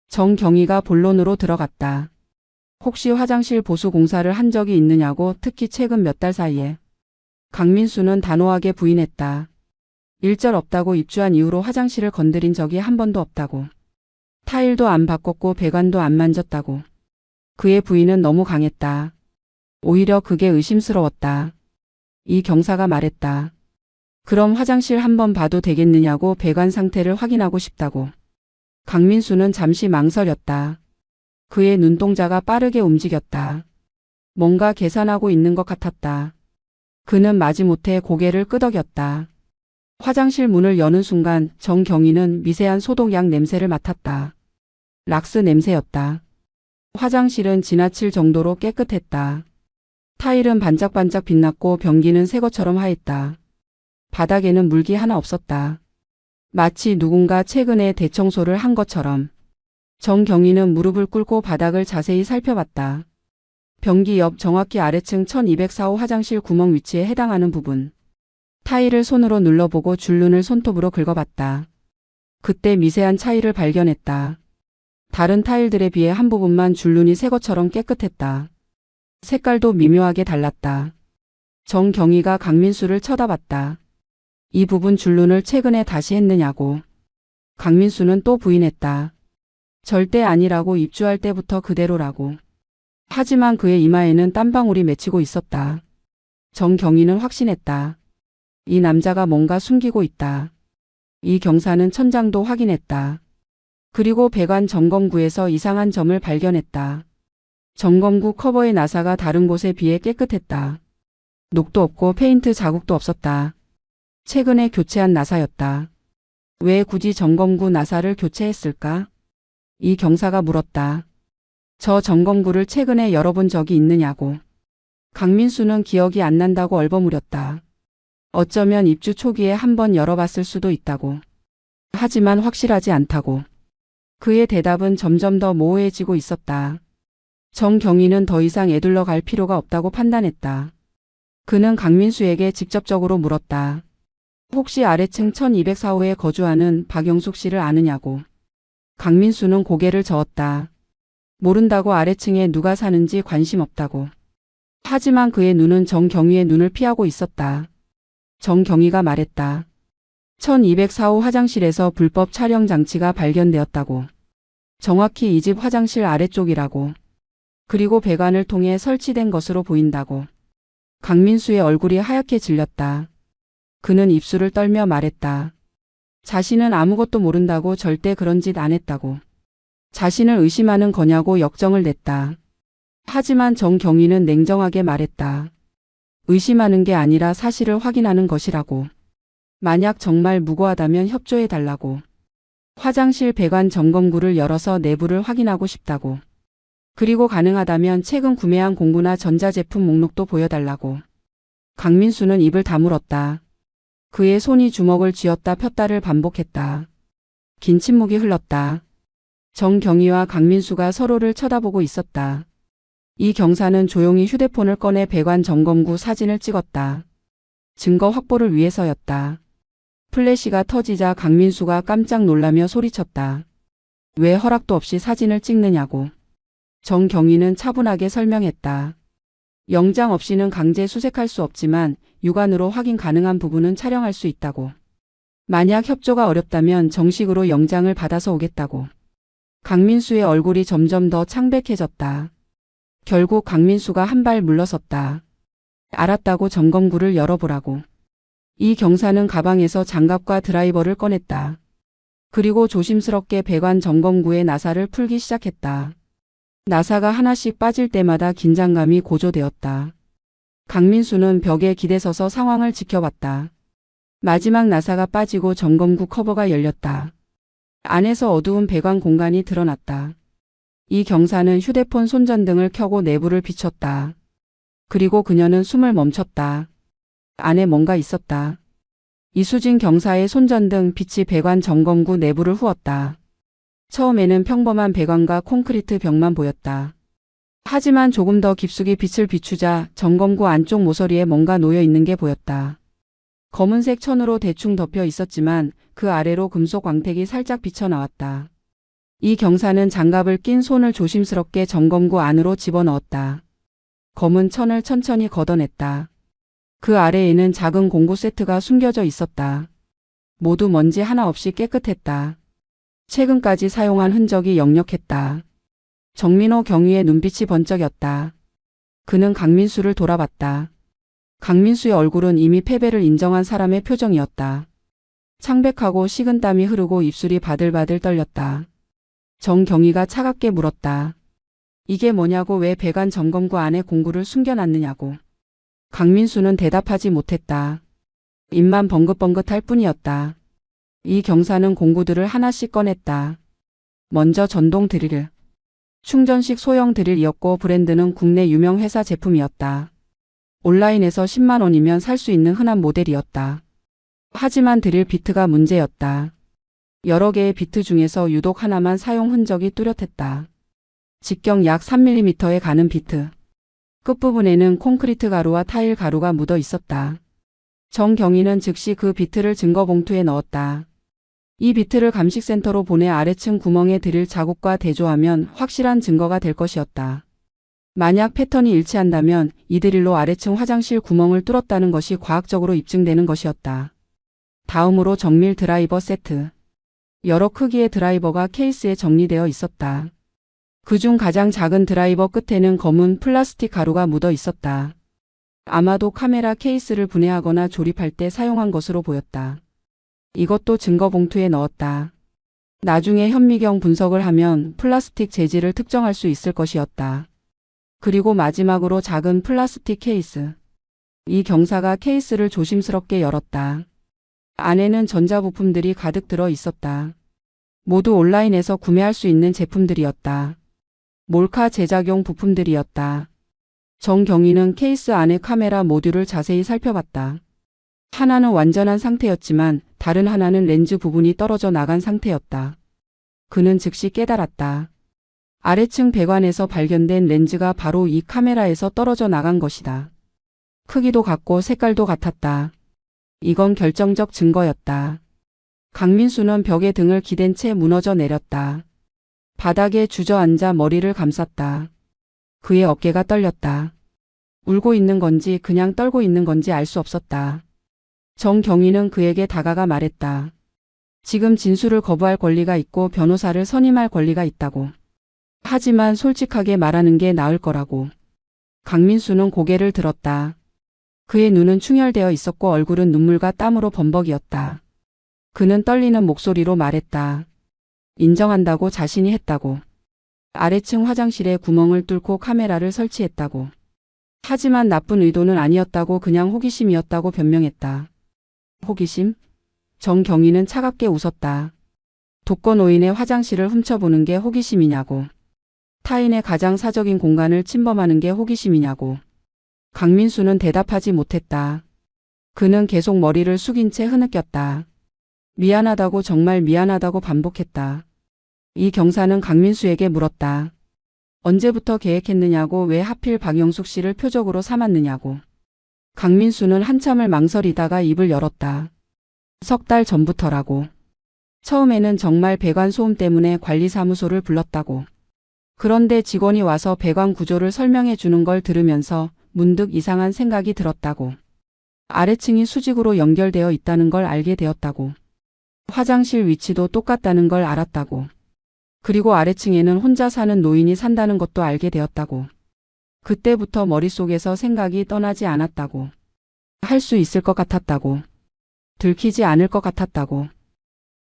정경희가 본론으로 들어갔다. 혹시 화장실 보수 공사를 한 적이 있느냐고, 특히 최근 몇 달 사이에. 강민수는 단호하게 부인했다. 일절 없다고. 입주한 이후로 화장실을 건드린 적이 한 번도 없다고. 타일도 안 바꿨고 배관도 안 만졌다고. 그의 부인은 너무 강했다. 오히려 그게 의심스러웠다. 이 경사가 말했다. 그럼 화장실 한번 봐도 되겠느냐고. 배관 상태를 확인하고 싶다고. 강민수는 잠시 망설였다. 그의 눈동자가 빠르게 움직였다. 뭔가 계산하고 있는 것 같았다. 그는 마지못해 고개를 끄덕였다. 화장실 문을 여는 순간 정경희는 미세한 소독약 냄새를 맡았다. 락스 냄새였다. 화장실은 지나칠 정도로 깨끗했다. 타일은 반짝반짝 빛났고 변기는 새 것처럼 하였다. 바닥에는 물기 하나 없었다. 마치 누군가 최근에 대청소를 한 것처럼. 정경희는 무릎을 꿇고 바닥을 자세히 살펴봤다. 변기 옆 정확히 아래층 1204호 화장실 구멍 위치에 해당하는 부분. 타일을 손으로 눌러보고 줄눈을 손톱으로 긁어봤다. 그때 미세한 차이를 발견했다. 다른 타일들에 비해 한 부분만 줄눈이 새 것처럼 깨끗했다. 색깔도 미묘하게 달랐다. 정경희가 강민수를 쳐다봤다. 이 부분 줄눈을 최근에 다시 했느냐고. 강민수는 또 부인했다. 절대 아니라고. 입주할 때부터 그대로라고. 하지만 그의 이마에는 땀방울이 맺히고 있었다. 정경희는 확신했다. 이 남자가 뭔가 숨기고 있다. 이 경사는 천장도 확인했다. 그리고 배관 점검구에서 이상한 점을 발견했다. 점검구 커버의 나사가 다른 곳에 비해 깨끗했다. 녹도 없고 페인트 자국도 없었다. 최근에 교체한 나사였다. 왜 굳이 점검구 나사를 교체했을까? 이 경사가 물었다. 저 점검구를 최근에 열어본 적이 있느냐고. 강민수는 기억이 안 난다고 얼버무렸다. 어쩌면 입주 초기에 한번 열어봤을 수도 있다고. 하지만 확실하지 않다고. 그의 대답은 점점 더 모호해지고 있었다. 정경희는 더 이상 애둘러 갈 필요가 없다고 판단했다. 그는 강민수에게 직접적으로 물었다. 혹시 아래층 1204호에 거주하는 박영숙 씨를 아느냐고. 강민수는 고개를 저었다. 모른다고. 아래층에 누가 사는지 관심 없다고. 하지만 그의 눈은 정경희의 눈을 피하고 있었다. 정경희가 말했다. 1204호 화장실에서 불법 촬영 장치가 발견되었다고. 정확히 이 집 화장실 아래쪽이라고. 그리고 배관을 통해 설치된 것으로 보인다고. 강민수의 얼굴이 하얗게 질렸다. 그는 입술을 떨며 말했다. 자신은 아무것도 모른다고. 절대 그런 짓 안 했다고. 자신을 의심하는 거냐고 역정을 냈다. 하지만 정경희는 냉정하게 말했다. 의심하는 게 아니라 사실을 확인하는 것이라고. 만약 정말 무고하다면 협조해달라고. 화장실 배관 점검구를 열어서 내부를 확인하고 싶다고. 그리고 가능하다면 최근 구매한 공구나 전자제품 목록도 보여달라고. 강민수는 입을 다물었다. 그의 손이 주먹을 쥐었다 폈다를 반복했다. 긴 침묵이 흘렀다. 정경희와 강민수가 서로를 쳐다보고 있었다. 이 경사는 조용히 휴대폰을 꺼내 배관 점검구 사진을 찍었다. 증거 확보를 위해서였다. 플래시가 터지자 강민수가 깜짝 놀라며 소리쳤다. 왜 허락도 없이 사진을 찍느냐고. 정경희는 차분하게 설명했다. 영장 없이는 강제 수색할 수 없지만 육안으로 확인 가능한 부분은 촬영할 수 있다고. 만약 협조가 어렵다면 정식으로 영장을 받아서 오겠다고. 강민수의 얼굴이 점점 더 창백해졌다. 결국 강민수가 한 발 물러섰다. 알았다고. 점검구를 열어보라고. 이 경사는 가방에서 장갑과 드라이버를 꺼냈다. 그리고 조심스럽게 배관 점검구의 나사를 풀기 시작했다. 나사가 하나씩 빠질 때마다 긴장감이 고조되었다. 강민수는 벽에 기대서서 상황을 지켜봤다. 마지막 나사가 빠지고 점검구 커버가 열렸다. 안에서 어두운 배관 공간이 드러났다. 이 경사는 휴대폰 손전등을 켜고 내부를 비췄다. 그리고 그녀는 숨을 멈췄다. 안에 뭔가 있었다. 이수진 경사의 손전등 빛이 배관 점검구 내부를 후었다. 처음에는 평범한 배관과 콘크리트 벽만 보였다. 하지만 조금 더 깊숙이 빛을 비추자 점검구 안쪽 모서리에 뭔가 놓여 있는 게 보였다. 검은색 천으로 대충 덮여 있었지만 그 아래로 금속 광택이 살짝 비쳐나왔다. 이 경사는 장갑을 낀 손을 조심스럽게 점검구 안으로 집어넣었다. 검은 천을 천천히 걷어냈다. 그 아래에는 작은 공구 세트가 숨겨져 있었다. 모두 먼지 하나 없이 깨끗했다. 최근까지 사용한 흔적이 역력했다. 정민호 경위의 눈빛이 번쩍였다. 그는 강민수를 돌아봤다. 강민수의 얼굴은 이미 패배를 인정한 사람의 표정이었다. 창백하고 식은 땀이 흐르고 입술이 바들바들 떨렸다. 정경희가 차갑게 물었다. 이게 뭐냐고, 왜 배관 점검구 안에 공구를 숨겨놨느냐고. 강민수는 대답하지 못했다. 입만 벙긋벙긋할 뿐이었다. 이 경사는 공구들을 하나씩 꺼냈다. 먼저 전동 드릴. 충전식 소형 드릴이었고 브랜드는 국내 유명 회사 제품이었다. 온라인에서 10만 원이면 살 수 있는 흔한 모델이었다. 하지만 드릴 비트가 문제였다. 여러 개의 비트 중에서 유독 하나만 사용 흔적이 뚜렷했다. 직경 약 3mm에 가는 비트. 끝부분에는 콘크리트 가루와 타일 가루가 묻어 있었다. 정경희는 즉시 그 비트를 증거 봉투에 넣었다. 이 비트를 감식센터로 보내 아래층 구멍에 드릴 자국과 대조하면 확실한 증거가 될 것이었다. 만약 패턴이 일치한다면 이 드릴로 아래층 화장실 구멍을 뚫었다는 것이 과학적으로 입증되는 것이었다. 다음으로 정밀 드라이버 세트. 여러 크기의 드라이버가 케이스에 정리되어 있었다. 그중 가장 작은 드라이버 끝에는 검은 플라스틱 가루가 묻어 있었다. 아마도 카메라 케이스를 분해하거나 조립할 때 사용한 것으로 보였다. 이것도 증거 봉투에 넣었다. 나중에 현미경 분석을 하면 플라스틱 재질을 특정할 수 있을 것이었다. 그리고 마지막으로 작은 플라스틱 케이스. 이 경사가 케이스를 조심스럽게 열었다. 안에는 전자부품들이 가득 들어 있었다. 모두 온라인에서 구매할 수 있는 제품들이었다. 몰카 제작용 부품들이었다. 정경희는 케이스 안의 카메라 모듈을 자세히 살펴봤다. 하나는 완전한 상태였지만 다른 하나는 렌즈 부분이 떨어져 나간 상태였다. 그는 즉시 깨달았다. 아래층 배관에서 발견된 렌즈가 바로 이 카메라에서 떨어져 나간 것이다. 크기도 같고 색깔도 같았다. 이건 결정적 증거였다. 강민수는 벽에 등을 기댄 채 무너져 내렸다. 바닥에 주저앉아 머리를 감쌌다. 그의 어깨가 떨렸다. 울고 있는 건지 그냥 떨고 있는 건지 알 수 없었다. 정경희는 그에게 다가가 말했다. 지금 진술을 거부할 권리가 있고 변호사를 선임할 권리가 있다고. 하지만 솔직하게 말하는 게 나을 거라고. 강민수는 고개를 들었다. 그의 눈은 충혈되어 있었고 얼굴은 눈물과 땀으로 범벅이었다. 그는 떨리는 목소리로 말했다. 인정한다고, 자신이 했다고. 아래층 화장실에 구멍을 뚫고 카메라를 설치했다고. 하지만 나쁜 의도는 아니었다고, 그냥 호기심이었다고 변명했다. 호기심? 정경희는 차갑게 웃었다. 독거노인의 화장실을 훔쳐보는 게 호기심이냐고. 타인의 가장 사적인 공간을 침범하는 게 호기심이냐고. 강민수는 대답하지 못했다. 그는 계속 머리를 숙인 채 흐느꼈다. 미안하다고, 정말 미안하다고 반복했다. 이 경사는 강민수에게 물었다. 언제부터 계획했느냐고, 왜 하필 박영숙 씨를 표적으로 삼았느냐고. 강민수는 한참을 망설이다가 입을 열었다. 석 달 전부터라고. 처음에는 정말 배관 소음 때문에 관리사무소를 불렀다고. 그런데 직원이 와서 배관 구조를 설명해 주는 걸 들으면서 문득 이상한 생각이 들었다고. 아래층이 수직으로 연결되어 있다는 걸 알게 되었다고. 화장실 위치도 똑같다는 걸 알았다고. 그리고 아래층에는 혼자 사는 노인이 산다는 것도 알게 되었다고. 그때부터 머릿속에서 생각이 떠나지 않았다고. 할 수 있을 것 같았다고. 들키지 않을 것 같았다고.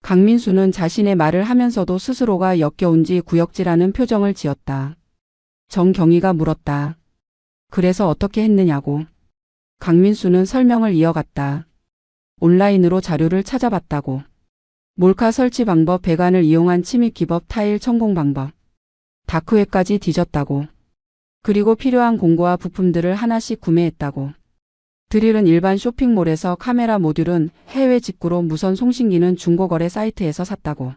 강민수는 자신의 말을 하면서도 스스로가 역겨운지 구역질하는 표정을 지었다. 정경희가 물었다. 그래서 어떻게 했느냐고. 강민수는 설명을 이어갔다. 온라인으로 자료를 찾아봤다고. 몰카 설치 방법, 배관을 이용한 침입 기법, 타일 천공 방법. 다크웹까지 뒤졌다고. 그리고 필요한 공구와 부품들을 하나씩 구매했다고. 드릴은 일반 쇼핑몰에서, 카메라 모듈은 해외 직구로, 무선 송신기는 중고거래 사이트에서 샀다고.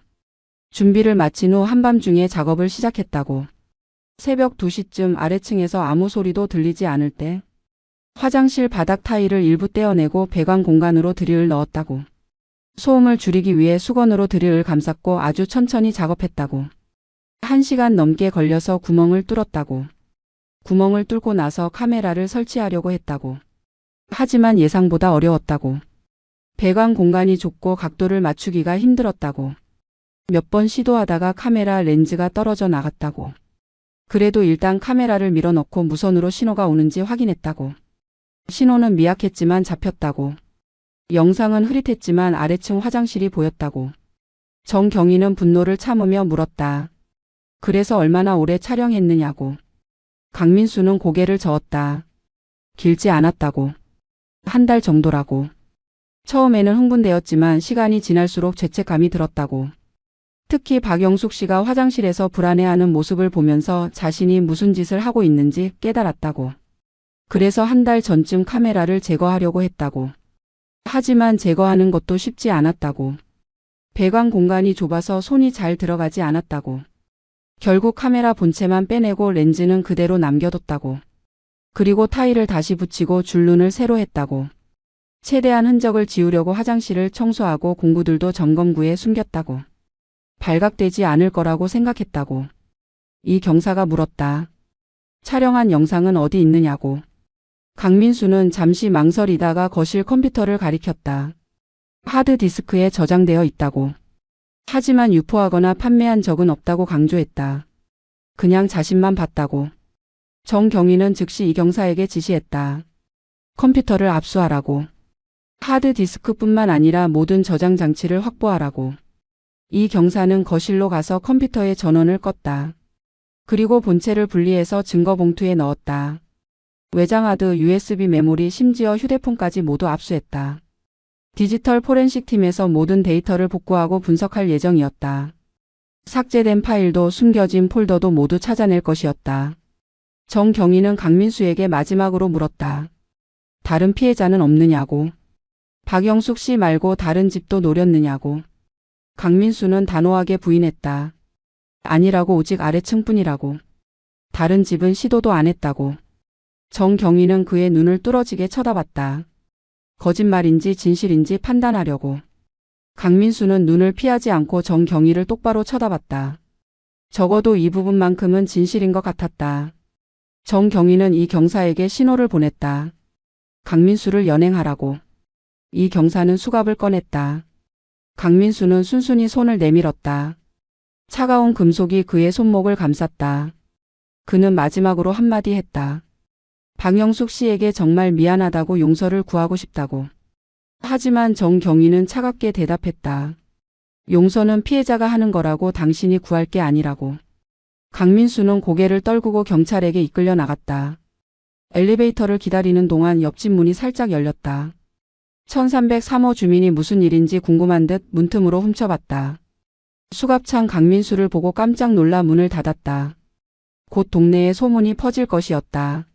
준비를 마친 후 한밤중에 작업을 시작했다고. 새벽 2시쯤 아래층에서 아무 소리도 들리지 않을 때 화장실 바닥 타일을 일부 떼어내고 배관 공간으로 드릴을 넣었다고. 소음을 줄이기 위해 수건으로 드릴을 감쌌고 아주 천천히 작업했다고. 1시간 넘게 걸려서 구멍을 뚫었다고. 구멍을 뚫고 나서 카메라를 설치하려고 했다고. 하지만 예상보다 어려웠다고. 배관 공간이 좁고 각도를 맞추기가 힘들었다고. 몇 번 시도하다가 카메라 렌즈가 떨어져 나갔다고. 그래도 일단 카메라를 밀어넣고 무선으로 신호가 오는지 확인했다고. 신호는 미약했지만 잡혔다고. 영상은 흐릿했지만 아래층 화장실이 보였다고. 정경희는 분노를 참으며 물었다. 그래서 얼마나 오래 촬영했느냐고. 강민수는 고개를 저었다. 길지 않았다고. 1달 정도라고. 처음에는 흥분되었지만 시간이 지날수록 죄책감이 들었다고. 특히 박영숙 씨가 화장실에서 불안해하는 모습을 보면서 자신이 무슨 짓을 하고 있는지 깨달았다고. 그래서 1달 전쯤 카메라를 제거하려고 했다고. 하지만 제거하는 것도 쉽지 않았다고. 배관 공간이 좁아서 손이 잘 들어가지 않았다고. 결국 카메라 본체만 빼내고 렌즈는 그대로 남겨뒀다고. 그리고 타일을 다시 붙이고 줄눈을 새로 했다고. 최대한 흔적을 지우려고 화장실을 청소하고 공구들도 점검구에 숨겼다고. 발각되지 않을 거라고 생각했다고. 이 경사가 물었다. 촬영한 영상은 어디 있느냐고. 강민수는 잠시 망설이다가 거실 컴퓨터를 가리켰다. 하드디스크에 저장되어 있다고. 하지만 유포하거나 판매한 적은 없다고 강조했다. 그냥 자신만 봤다고. 정경희는 즉시 이 경사에게 지시했다. 컴퓨터를 압수하라고. 하드디스크뿐만 아니라 모든 저장 장치를 확보하라고. 이 경사는 거실로 가서 컴퓨터의 전원을 껐다. 그리고 본체를 분리해서 증거 봉투에 넣었다. 외장하드, USB 메모리, 심지어 휴대폰까지 모두 압수했다. 디지털 포렌식 팀에서 모든 데이터를 복구하고 분석할 예정이었다. 삭제된 파일도 숨겨진 폴더도 모두 찾아낼 것이었다. 정경희는 강민수에게 마지막으로 물었다. 다른 피해자는 없느냐고. 박영숙 씨 말고 다른 집도 노렸느냐고. 강민수는 단호하게 부인했다. 아니라고. 오직 아래층뿐이라고. 다른 집은 시도도 안 했다고. 정경희는 그의 눈을 뚫어지게 쳐다봤다. 거짓말인지 진실인지 판단하려고. 강민수는 눈을 피하지 않고 정경희를 똑바로 쳐다봤다. 적어도 이 부분만큼은 진실인 것 같았다. 정경희는 이 경사에게 신호를 보냈다. 강민수를 연행하라고. 이 경사는 수갑을 꺼냈다. 강민수는 순순히 손을 내밀었다. 차가운 금속이 그의 손목을 감쌌다. 그는 마지막으로 한마디 했다. 박영숙 씨에게 정말 미안하다고, 용서를 구하고 싶다고. 하지만 정경희는 차갑게 대답했다. 용서는 피해자가 하는 거라고, 당신이 구할 게 아니라고. 강민수는 고개를 떨구고 경찰에게 이끌려 나갔다. 엘리베이터를 기다리는 동안 옆집 문이 살짝 열렸다. 1303호 주민이 무슨 일인지 궁금한 듯 문틈으로 훔쳐봤다. 수갑찬 강민수를 보고 깜짝 놀라 문을 닫았다. 곧 동네에 소문이 퍼질 것이었다.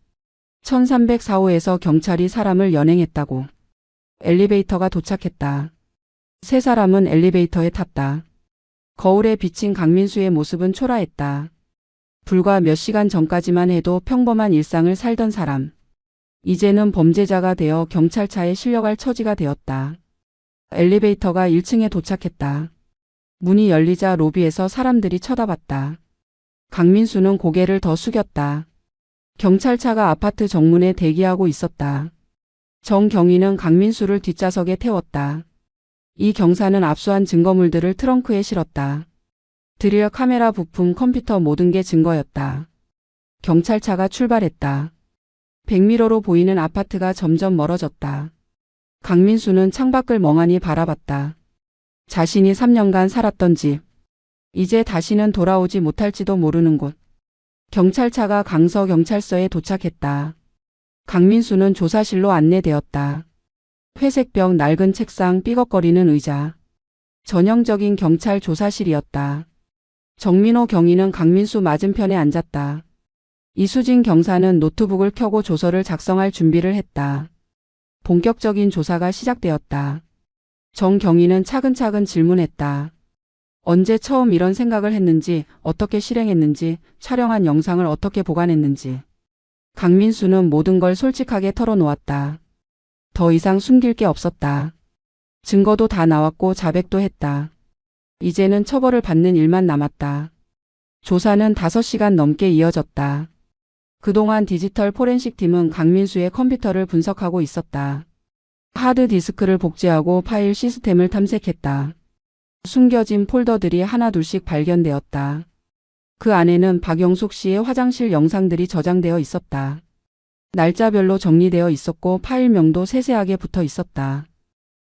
1304호에서 경찰이 사람을 연행했다고. 엘리베이터가 도착했다. 세 사람은 엘리베이터에 탔다. 거울에 비친 강민수의 모습은 초라했다. 불과 몇 시간 전까지만 해도 평범한 일상을 살던 사람. 이제는 범죄자가 되어 경찰차에 실려갈 처지가 되었다. 엘리베이터가 1층에 도착했다. 문이 열리자 로비에서 사람들이 쳐다봤다. 강민수는 고개를 더 숙였다. 경찰차가 아파트 정문에 대기하고 있었다. 정경희는 강민수를 뒷좌석에 태웠다. 이 경사는 압수한 증거물들을 트렁크에 실었다. 드릴, 카메라, 부품, 컴퓨터, 모든 게 증거였다. 경찰차가 출발했다. 백미러로 보이는 아파트가 점점 멀어졌다. 강민수는 창밖을 멍하니 바라봤다. 자신이 3년간 살았던 집. 이제 다시는 돌아오지 못할지도 모르는 곳. 경찰차가 강서경찰서에 도착했다. 강민수는 조사실로 안내되었다. 회색벽, 낡은 책상, 삐걱거리는 의자. 전형적인 경찰 조사실이었다. 정민호 경위는 강민수 맞은편에 앉았다. 이수진 경사는 노트북을 켜고 조서를 작성할 준비를 했다. 본격적인 조사가 시작되었다. 정 경위는 차근차근 질문했다. 언제 처음 이런 생각을 했는지, 어떻게 실행했는지, 촬영한 영상을 어떻게 보관했는지. 강민수는 모든 걸 솔직하게 털어놓았다. 더 이상 숨길 게 없었다. 증거도 다 나왔고 자백도 했다. 이제는 처벌을 받는 일만 남았다. 조사는 5시간 넘게 이어졌다. 그동안 디지털 포렌식 팀은 강민수의 컴퓨터를 분석하고 있었다. 하드디스크를 복제하고 파일 시스템을 탐색했다. 숨겨진 폴더들이 하나둘씩 발견되었다. 그 안에는 박영숙 씨의 화장실 영상들이 저장되어 있었다. 날짜별로 정리되어 있었고 파일명도 세세하게 붙어 있었다.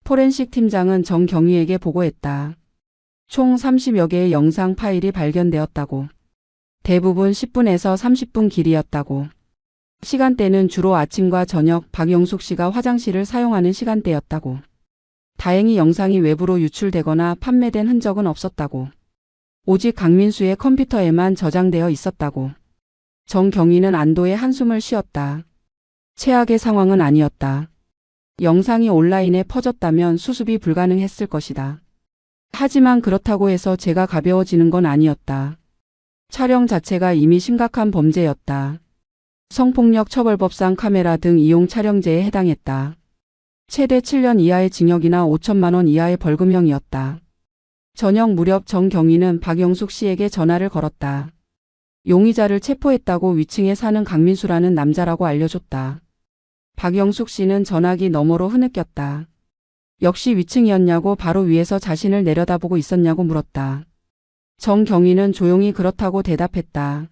포렌식 팀장은 정경위에게 보고했다. 총 30여 개의 영상 파일이 발견되었다고. 대부분 10분에서 30분 길이였다고. 시간대는 주로 아침과 저녁 박영숙 씨가 화장실을 사용하는 시간대였다고. 다행히 영상이 외부로 유출되거나 판매된 흔적은 없었다고. 오직 강민수의 컴퓨터에만 저장되어 있었다고. 정경위는 안도의 한숨을 쉬었다. 최악의 상황은 아니었다. 영상이 온라인에 퍼졌다면 수습이 불가능했을 것이다. 하지만 그렇다고 해서 죄가 가벼워지는 건 아니었다. 촬영 자체가 이미 심각한 범죄였다. 성폭력 처벌법상 카메라 등 이용 촬영죄에 해당했다. 최대 7년 이하의 징역이나 5천만 원 이하의 벌금형이었다. 저녁 무렵 정경위는 박영숙 씨에게 전화를 걸었다. 용의자를 체포했다고 위층에 사는 강민수라는 남자라고 알려줬다. 박영숙 씨는 전화기 너머로 흐느꼈다. 역시 위층이었냐고 바로 위에서 자신을 내려다보고 있었냐고 물었다. 정경위는 조용히 그렇다고 대답했다.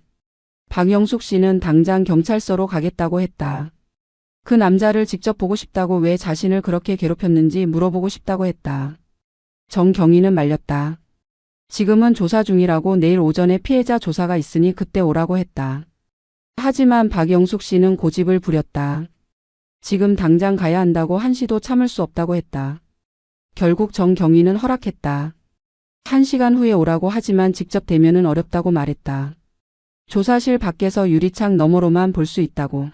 박영숙 씨는 당장 경찰서로 가겠다고 했다. 그 남자를 직접 보고 싶다고 왜 자신을 그렇게 괴롭혔는지 물어보고 싶다고 했다. 정경위는 말렸다. 지금은 조사 중이라고 내일 오전에 피해자 조사가 있으니 그때 오라고 했다. 하지만 박영숙 씨는 고집을 부렸다. 지금 당장 가야 한다고 한시도 참을 수 없다고 했다. 결국 정경위는 허락했다. 1시간 후에 오라고 하지만 직접 대면은 어렵다고 말했다. 조사실 밖에서 유리창 너머로만 볼 수 있다고.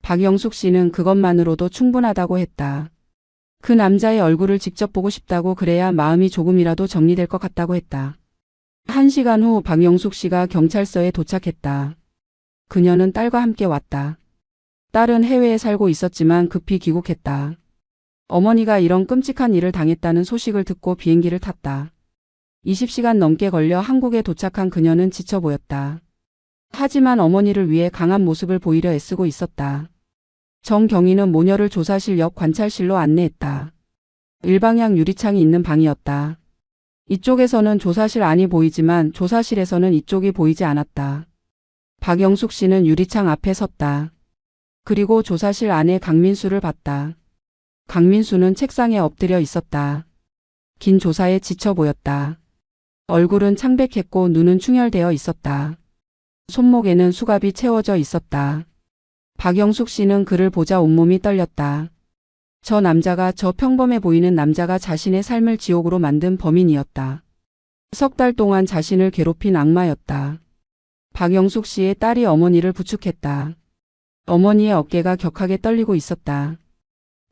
박영숙 씨는 그것만으로도 충분하다고 했다. 그 남자의 얼굴을 직접 보고 싶다고 그래야 마음이 조금이라도 정리될 것 같다고 했다. 1시간 후 박영숙 씨가 경찰서에 도착했다. 그녀는 딸과 함께 왔다. 딸은 해외에 살고 있었지만 급히 귀국했다. 어머니가 이런 끔찍한 일을 당했다는 소식을 듣고 비행기를 탔다. 20시간 넘게 걸려 한국에 도착한 그녀는 지쳐 보였다. 하지만 어머니를 위해 강한 모습을 보이려 애쓰고 있었다. 정경위는 모녀를 조사실 옆 관찰실로 안내했다. 일방향 유리창이 있는 방이었다. 이쪽에서는 조사실 안이 보이지만 조사실에서는 이쪽이 보이지 않았다. 박영숙 씨는 유리창 앞에 섰다. 그리고 조사실 안에 강민수를 봤다. 강민수는 책상에 엎드려 있었다. 긴 조사에 지쳐 보였다. 얼굴은 창백했고 눈은 충혈되어 있었다. 손목에는 수갑이 채워져 있었다. 박영숙 씨는 그를 보자 온몸이 떨렸다. 저 남자가, 저 평범해 보이는 남자가 자신의 삶을 지옥으로 만든 범인이었다. 3달 동안 자신을 괴롭힌 악마였다. 박영숙 씨의 딸이 어머니를 부축했다. 어머니의 어깨가 격하게 떨리고 있었다.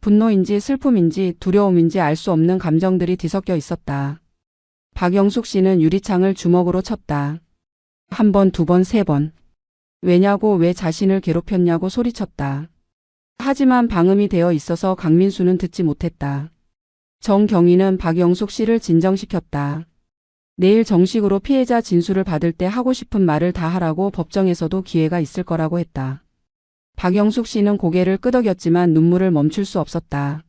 분노인지 슬픔인지 두려움인지 알 수 없는 감정들이 뒤섞여 있었다. 박영숙 씨는 유리창을 주먹으로 쳤다. 1번, 2번, 3번. 왜냐고, 왜 자신을 괴롭혔냐고 소리쳤다. 하지만 방음이 되어 있어서 강민수는 듣지 못했다. 정경위는 박영숙 씨를 진정시켰다. 내일 정식으로 피해자 진술을 받을 때 하고 싶은 말을 다 하라고 법정에서도 기회가 있을 거라고 했다. 박영숙 씨는 고개를 끄덕였지만 눈물을 멈출 수 없었다.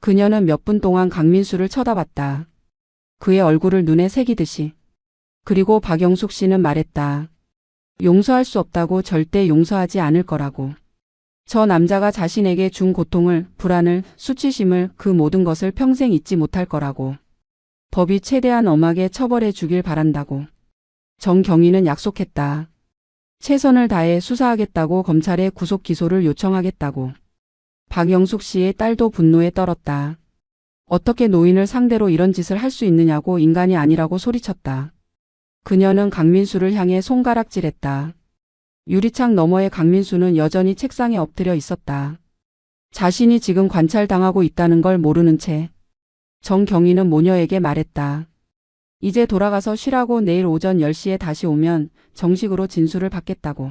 그녀는 몇 분 동안 강민수를 쳐다봤다. 그의 얼굴을 눈에 새기듯이. 그리고 박영숙 씨는 말했다. 용서할 수 없다고, 절대 용서하지 않을 거라고. 저 남자가 자신에게 준 고통을, 불안을, 수치심을, 그 모든 것을 평생 잊지 못할 거라고. 법이 최대한 엄하게 처벌해 주길 바란다고. 정경위는 약속했다. 최선을 다해 수사하겠다고, 검찰에 구속 기소를 요청하겠다고. 박영숙 씨의 딸도 분노에 떨었다. 어떻게 노인을 상대로 이런 짓을 할 수 있느냐고, 인간이 아니라고 소리쳤다. 그녀는 강민수를 향해 손가락질했다. 유리창 너머의 강민수는 여전히 책상에 엎드려 있었다. 자신이 지금 관찰당하고 있다는 걸 모르는 채. 정경위는 모녀에게 말했다. 이제 돌아가서 쉬라고 내일 오전 10시에 다시 오면 정식으로 진술을 받겠다고.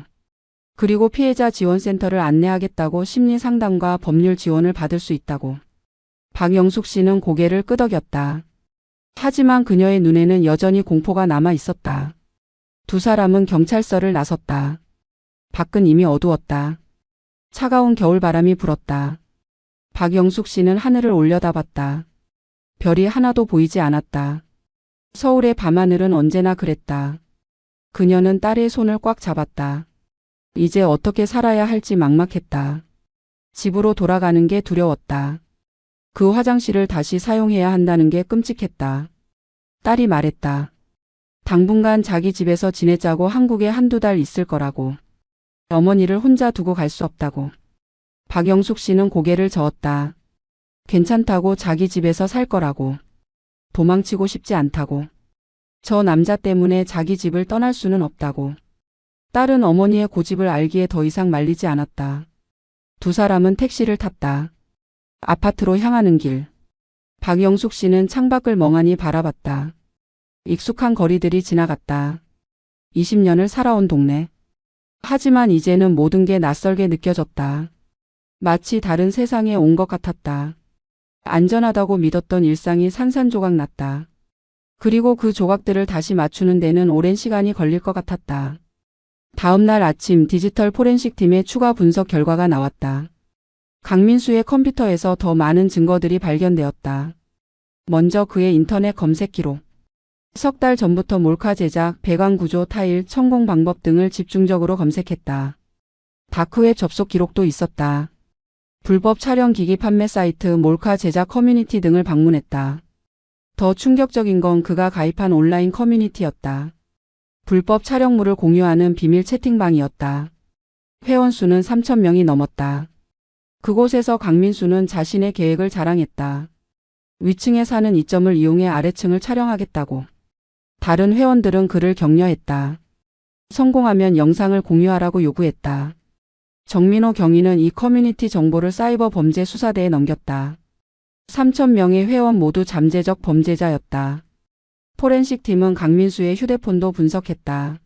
그리고 피해자 지원센터를 안내하겠다고 심리 상담과 법률 지원을 받을 수 있다고. 박영숙 씨는 고개를 끄덕였다. 하지만 그녀의 눈에는 여전히 공포가 남아 있었다. 두 사람은 경찰서를 나섰다. 밖은 이미 어두웠다. 차가운 겨울바람이 불었다. 박영숙 씨는 하늘을 올려다봤다. 별이 하나도 보이지 않았다. 서울의 밤하늘은 언제나 그랬다. 그녀는 딸의 손을 꽉 잡았다. 이제 어떻게 살아야 할지 막막했다. 집으로 돌아가는 게 두려웠다. 그 화장실을 다시 사용해야 한다는 게 끔찍했다. 딸이 말했다. 당분간 자기 집에서 지내자고 한국에 한두 달 있을 거라고. 어머니를 혼자 두고 갈 수 없다고. 박영숙 씨는 고개를 저었다. 괜찮다고 자기 집에서 살 거라고. 도망치고 싶지 않다고. 저 남자 때문에 자기 집을 떠날 수는 없다고. 딸은 어머니의 고집을 알기에 더 이상 말리지 않았다. 두 사람은 택시를 탔다. 아파트로 향하는 길. 박영숙 씨는 창밖을 멍하니 바라봤다. 익숙한 거리들이 지나갔다. 20년을 살아온 동네. 하지만 이제는 모든 게 낯설게 느껴졌다. 마치 다른 세상에 온 것 같았다. 안전하다고 믿었던 일상이 산산조각 났다. 그리고 그 조각들을 다시 맞추는 데는 오랜 시간이 걸릴 것 같았다. 다음 날 아침 디지털 포렌식 팀의 추가 분석 결과가 나왔다. 강민수의 컴퓨터에서 더 많은 증거들이 발견되었다. 먼저 그의 인터넷 검색 기록. 석 달 전부터 몰카 제작, 배관 구조, 타일, 천공 방법 등을 집중적으로 검색했다. 다크웹 접속 기록도 있었다. 불법 촬영 기기 판매 사이트, 몰카 제작 커뮤니티 등을 방문했다. 더 충격적인 건 그가 가입한 온라인 커뮤니티였다. 불법 촬영물을 공유하는 비밀 채팅방이었다. 회원 수는 3,000명이 넘었다. 그곳에서 강민수는 자신의 계획을 자랑했다. 위층에 사는 이점을 이용해 아래층을 촬영하겠다고. 다른 회원들은 그를 격려했다. 성공하면 영상을 공유하라고 요구했다. 정민호 경위는 이 커뮤니티 정보를 사이버 범죄 수사대에 넘겼다. 3,000명의 회원 모두 잠재적 범죄자였다. 포렌식 팀은 강민수의 휴대폰도 분석했다.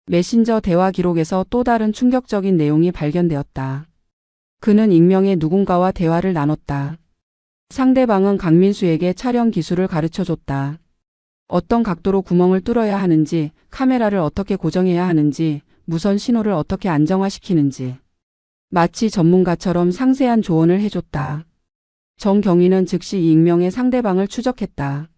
메신저 대화 기록에서 또 다른 충격적인 내용이 발견되었다. 그는 익명의 누군가와 대화를 나눴다. 상대방은 강민수에게 촬영 기술을 가르쳐줬다. 어떤 각도로 구멍을 뚫어야 하는지, 카메라를 어떻게 고정해야 하는지, 무선 신호를 어떻게 안정화시키는지. 마치 전문가처럼 상세한 조언을 해줬다. 정경위는 즉시 이 익명의 상대방을 추적했다.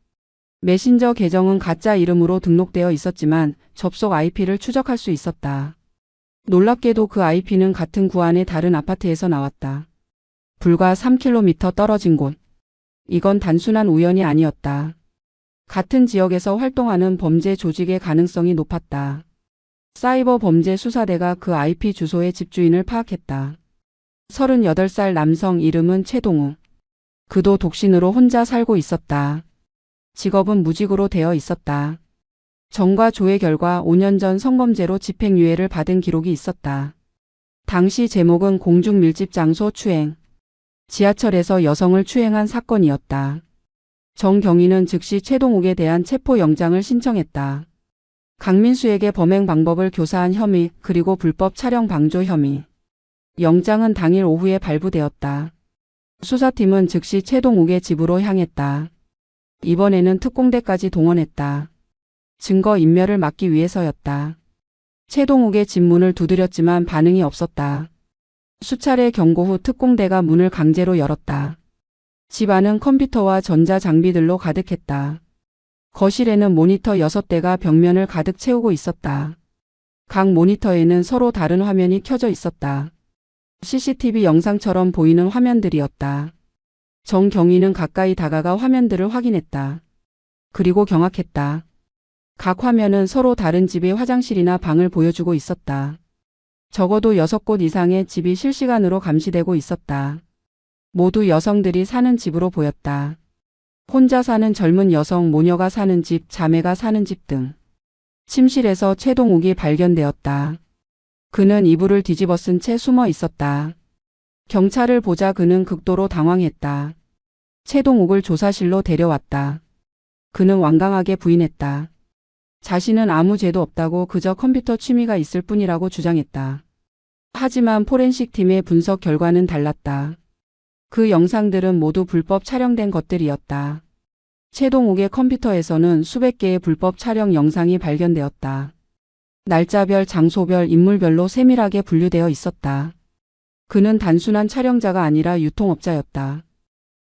메신저 계정은 가짜 이름으로 등록되어 있었지만 접속 IP를 추적할 수 있었다. 놀랍게도 그 IP는 같은 구안의 다른 아파트에서 나왔다. 불과 3km 떨어진 곳. 이건 단순한 우연이 아니었다. 같은 지역에서 활동하는 범죄 조직의 가능성이 높았다. 사이버 범죄 수사대가 그 IP 주소의 집주인을 파악했다. 38살 남성, 이름은 최동우. 그도 독신으로 혼자 살고 있었다. 직업은 무직으로 되어 있었다. 정과 조회 결과 5년 전 성범죄로 집행유예를 받은 기록이 있었다. 당시 제목은 공중 밀집 장소 추행. 지하철에서 여성을 추행한 사건이었다. 정경위는 즉시 최동욱에 대한 체포영장을 신청했다. 강민수에게 범행 방법을 교사한 혐의, 그리고 불법 촬영 방조 혐의. 영장은 당일 오후에 발부되었다. 수사팀은 즉시 최동욱의 집으로 향했다. 이번에는 특공대까지 동원했다. 증거 인멸을 막기 위해서였다. 최동욱의 집 문을 두드렸지만 반응이 없었다. 수차례 경고 후 특공대가 문을 강제로 열었다. 집 안은 컴퓨터와 전자장비들로 가득했다. 거실에는 모니터 6대가 벽면을 가득 채우고 있었다. 각 모니터에는 서로 다른 화면이 켜져 있었다. CCTV 영상처럼 보이는 화면들이었다. 정경위는 가까이 다가가 화면들을 확인했다. 그리고 경악했다. 각 화면은 서로 다른 집의 화장실이나 방을 보여주고 있었다. 적어도 6곳 이상의 집이 실시간으로 감시되고 있었다. 모두 여성들이 사는 집으로 보였다. 혼자 사는 젊은 여성, 모녀가 사는 집, 자매가 사는 집 등. 침실에서 최동욱이 발견되었다. 그는 이불을 뒤집어 쓴 채 숨어 있었다. 경찰을 보자 그는 극도로 당황했다. 최동욱을 조사실로 데려왔다. 그는 완강하게 부인했다. 자신은 아무 죄도 없다고 그저 컴퓨터 취미가 있을 뿐이라고 주장했다. 하지만 포렌식 팀의 분석 결과는 달랐다. 그 영상들은 모두 불법 촬영된 것들이었다. 최동욱의 컴퓨터에서는 수백 개의 불법 촬영 영상이 발견되었다. 날짜별, 장소별, 인물별로 세밀하게 분류되어 있었다. 그는 단순한 촬영자가 아니라 유통업자였다.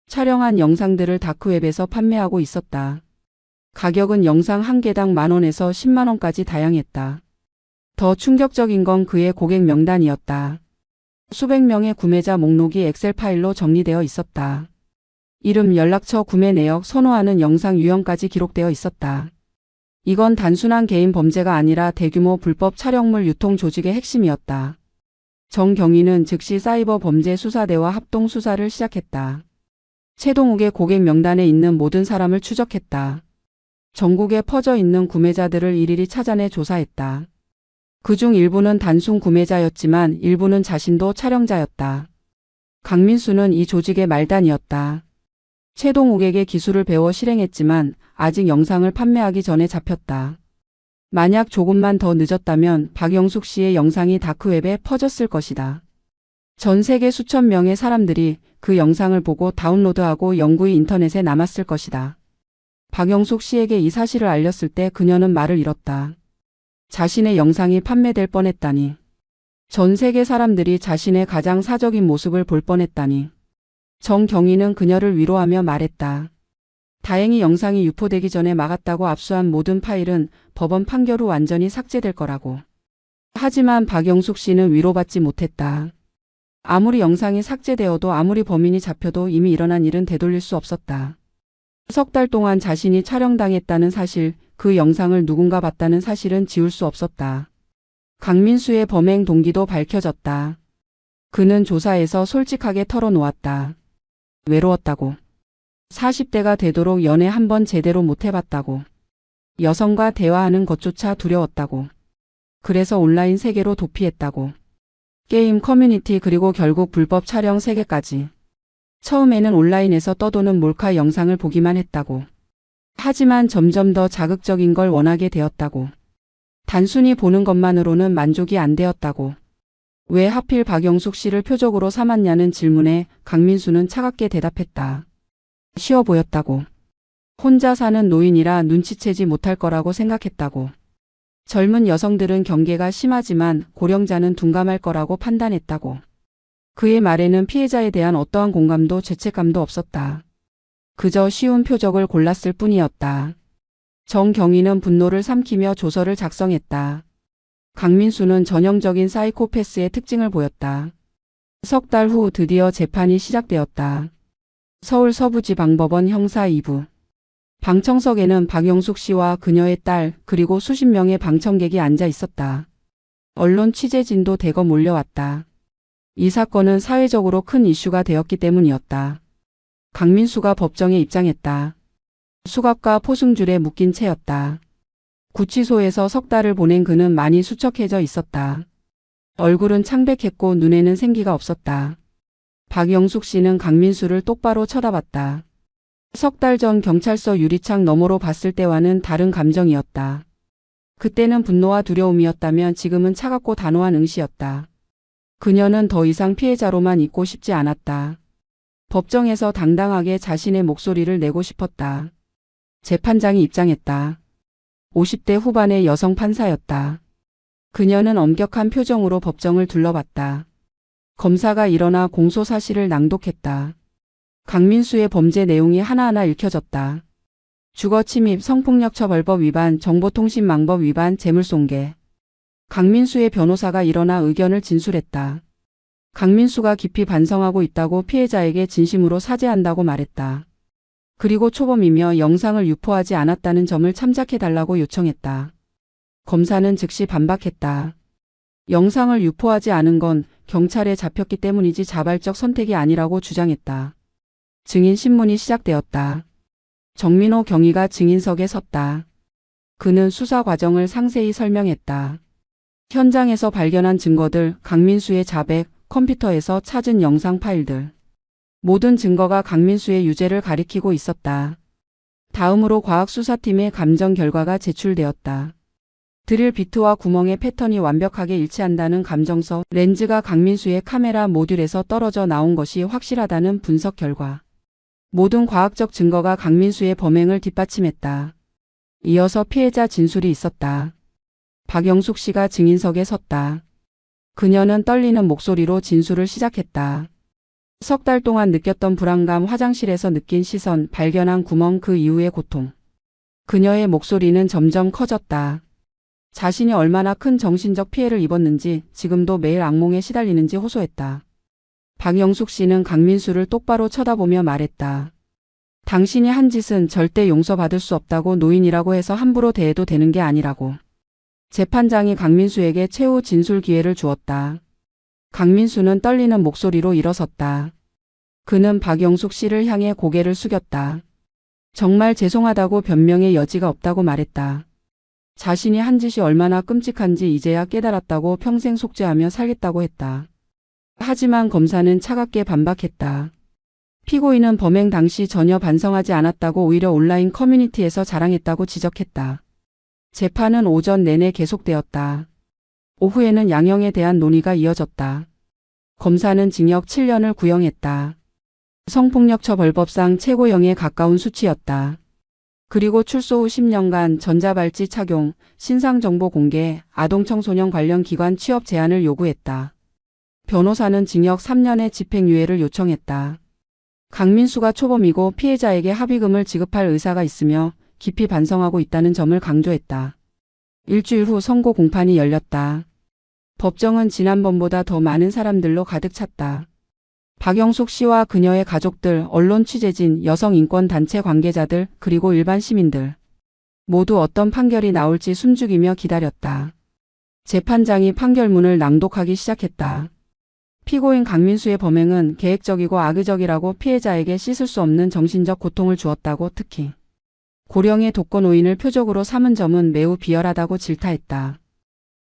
촬영한 영상들을 다크웹에서 판매하고 있었다. 가격은 영상 한 개당 10,000원에서 100,000원까지 다양했다. 더 충격적인 건 그의 고객 명단이었다. 수백 명의 구매자 목록이 엑셀 파일로 정리되어 있었다. 이름, 연락처, 구매 내역, 선호하는 영상 유형까지 기록되어 있었다. 이건 단순한 개인 범죄가 아니라 대규모 불법 촬영물 유통 조직의 핵심이었다. 정경위는 즉시 사이버 범죄 수사대와 합동 수사를 시작했다. 최동욱의 고객 명단에 있는 모든 사람을 추적했다. 전국에 퍼져 있는 구매자들을 일일이 찾아내 조사했다. 그중 일부는 단순 구매자였지만 일부는 자신도 촬영자였다. 강민수는 이 조직의 말단이었다. 최동욱에게 기술을 배워 실행했지만 아직 영상을 판매하기 전에 잡혔다. 만약 조금만 더 늦었다면 박영숙 씨의 영상이 다크웹에 퍼졌을 것이다. 전 세계 수천 명의 사람들이 그 영상을 보고 다운로드하고 영구히 인터넷에 남았을 것이다. 박영숙 씨에게 이 사실을 알렸을 때 그녀는 말을 잃었다. 자신의 영상이 판매될 뻔했다니. 전 세계 사람들이 자신의 가장 사적인 모습을 볼 뻔했다니. 정경위는 그녀를 위로하며 말했다. 다행히 영상이 유포되기 전에 막았다고 압수한 모든 파일은 법원 판결 후 완전히 삭제될 거라고. 하지만 박영숙 씨는 위로받지 못했다. 아무리 영상이 삭제되어도 아무리 범인이 잡혀도 이미 일어난 일은 되돌릴 수 없었다. 석 달 동안 자신이 촬영당했다는 사실, 그 영상을 누군가 봤다는 사실은 지울 수 없었다. 강민수의 범행 동기도 밝혀졌다. 그는 조사에서 솔직하게 털어놓았다. 외로웠다고. 40대가 되도록 연애 한 번 제대로 못 해봤다고. 여성과 대화하는 것조차 두려웠다고. 그래서 온라인 세계로 도피했다고. 게임 커뮤니티 그리고 결국 불법 촬영 세계까지. 처음에는 온라인에서 떠도는 몰카 영상을 보기만 했다고. 하지만 점점 더 자극적인 걸 원하게 되었다고. 단순히 보는 것만으로는 만족이 안 되었다고. 왜 하필 박영숙 씨를 표적으로 삼았냐는 질문에 강민수는 차갑게 대답했다. 쉬워 보였다고. 혼자 사는 노인이라 눈치채지 못할 거라고 생각했다고. 젊은 여성들은 경계가 심하지만 고령자는 둔감할 거라고 판단했다고. 그의 말에는 피해자에 대한 어떠한 공감도 죄책감도 없었다. 그저 쉬운 표적을 골랐을 뿐이었다. 정경위는 분노를 삼키며 조서를 작성했다. 강민수는 전형적인 사이코패스의 특징을 보였다. 석 달 후 드디어 재판이 시작되었다. 서울 서부지방법원 형사 2부. 방청석에는 박영숙 씨와 그녀의 딸 그리고 수십 명의 방청객이 앉아 있었다. 언론 취재진도 대거 몰려왔다. 이 사건은 사회적으로 큰 이슈가 되었기 때문이었다. 강민수가 법정에 입장했다. 수갑과 포승줄에 묶인 채였다. 구치소에서 석 달을 보낸 그는 많이 수척해져 있었다. 얼굴은 창백했고 눈에는 생기가 없었다. 박영숙 씨는 강민수를 똑바로 쳐다봤다. 석 달 전 경찰서 유리창 너머로 봤을 때와는 다른 감정이었다. 그때는 분노와 두려움이었다면 지금은 차갑고 단호한 응시였다. 그녀는 더 이상 피해자로만 있고 싶지 않았다. 법정에서 당당하게 자신의 목소리를 내고 싶었다. 재판장이 입장했다. 50대 후반의 여성 판사였다. 그녀는 엄격한 표정으로 법정을 둘러봤다. 검사가 일어나 공소 사실을 낭독했다. 강민수의 범죄 내용이 하나하나 읽혀졌다. 주거침입, 성폭력처벌법 위반, 정보통신망법 위반, 재물손괴. 강민수의 변호사가 일어나 의견을 진술했다. 강민수가 깊이 반성하고 있다고 피해자에게 진심으로 사죄한다고 말했다. 그리고 초범이며 영상을 유포하지 않았다는 점을 참작해달라고 요청했다. 검사는 즉시 반박했다. 영상을 유포하지 않은 건 경찰에 잡혔기 때문이지 자발적 선택이 아니라고 주장했다. 증인 신문이 시작되었다. 정민호 경위가 증인석에 섰다. 그는 수사 과정을 상세히 설명했다. 현장에서 발견한 증거들, 강민수의 자백, 컴퓨터에서 찾은 영상 파일들. 모든 증거가 강민수의 유죄를 가리키고 있었다. 다음으로 과학수사팀의 감정 결과가 제출되었다. 드릴 비트와 구멍의 패턴이 완벽하게 일치한다는 감정서, 렌즈가 강민수의 카메라 모듈에서 떨어져 나온 것이 확실하다는 분석 결과. 모든 과학적 증거가 강민수의 범행을 뒷받침했다. 이어서 피해자 진술이 있었다. 박영숙 씨가 증인석에 섰다. 그녀는 떨리는 목소리로 진술을 시작했다. 석 달 동안 느꼈던 불안감, 화장실에서 느낀 시선, 발견한 구멍, 그 이후의 고통. 그녀의 목소리는 점점 커졌다. 자신이 얼마나 큰 정신적 피해를 입었는지, 지금도 매일 악몽에 시달리는지 호소했다. 박영숙 씨는 강민수를 똑바로 쳐다보며 말했다. 당신이 한 짓은 절대 용서받을 수 없다고, 노인이라고 해서 함부로 대해도 되는 게 아니라고. 재판장이 강민수에게 최후 진술 기회를 주었다. 강민수는 떨리는 목소리로 일어섰다. 그는 박영숙 씨를 향해 고개를 숙였다. 정말 죄송하다고, 변명의 여지가 없다고 말했다. 자신이 한 짓이 얼마나 끔찍한지 이제야 깨달았다고, 평생 속죄하며 살겠다고 했다. 하지만 검사는 차갑게 반박했다. 피고인은 범행 당시 전혀 반성하지 않았다고, 오히려 온라인 커뮤니티에서 자랑했다고 지적했다. 재판은 오전 내내 계속되었다. 오후에는 양형에 대한 논의가 이어졌다. 검사는 징역 7년을 구형했다. 성폭력처벌법상 최고형에 가까운 수치였다. 그리고 출소 후 10년간 전자발찌 착용, 신상정보 공개, 아동청소년 관련 기관 취업 제한을 요구했다. 변호사는 징역 3년의 집행유예를 요청했다. 강민수가 초범이고 피해자에게 합의금을 지급할 의사가 있으며 깊이 반성하고 있다는 점을 강조했다. 일주일 후 선고 공판이 열렸다. 법정은 지난번보다 더 많은 사람들로 가득 찼다. 박영숙 씨와 그녀의 가족들, 언론 취재진, 여성 인권단체 관계자들, 그리고 일반 시민들. 모두 어떤 판결이 나올지 숨죽이며 기다렸다. 재판장이 판결문을 낭독하기 시작했다. 피고인 강민수의 범행은 계획적이고 악의적이라고, 피해자에게 씻을 수 없는 정신적 고통을 주었다고, 특히 고령의 독거노인을 표적으로 삼은 점은 매우 비열하다고 질타했다.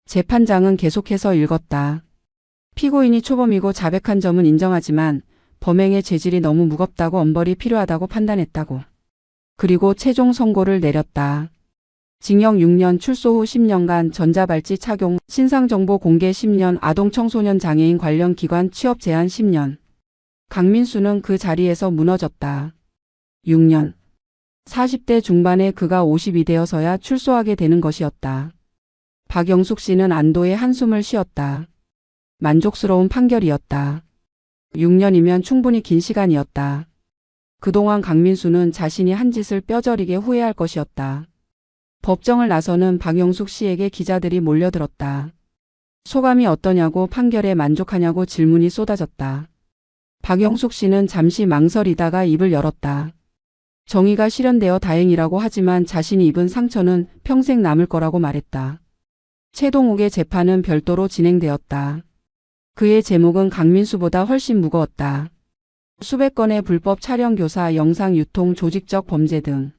재판장은 계속해서 읽었다. 피고인이 초범이고 자백한 점은 인정하지만 범행의 죄질이 너무 무겁다고, 엄벌이 필요하다고 판단했다고. 그리고 최종 선고를 내렸다. 징역 6년, 출소 후 10년간 전자발찌 착용, 신상정보 공개 10년, 아동청소년 장애인 관련 기관 취업 제한 10년. 강민수는 그 자리에서 무너졌다. 6년. 40대 중반의 그가 52되어서야 출소하게 되는 것이었다. 박영숙 씨는 안도의 한숨을 쉬었다. 만족스러운 판결이었다. 6년이면 충분히 긴 시간이었다. 그동안 강민수는 자신이 한 짓을 뼈저리게 후회할 것이었다. 법정을 나서는 박영숙 씨에게 기자들이 몰려들었다. 소감이 어떠냐고, 판결에 만족하냐고 질문이 쏟아졌다. 박영숙 씨는 잠시 망설이다가 입을 열었다. 정의가 실현되어 다행이라고 하지만 자신이 입은 상처는 평생 남을 거라고 말했다. 최동욱의 재판은 별도로 진행되었다. 그의 제목은 강민수보다 훨씬 무거웠다. 수백 건의 불법 촬영, 교사, 영상 유통, 조직적 범죄 등.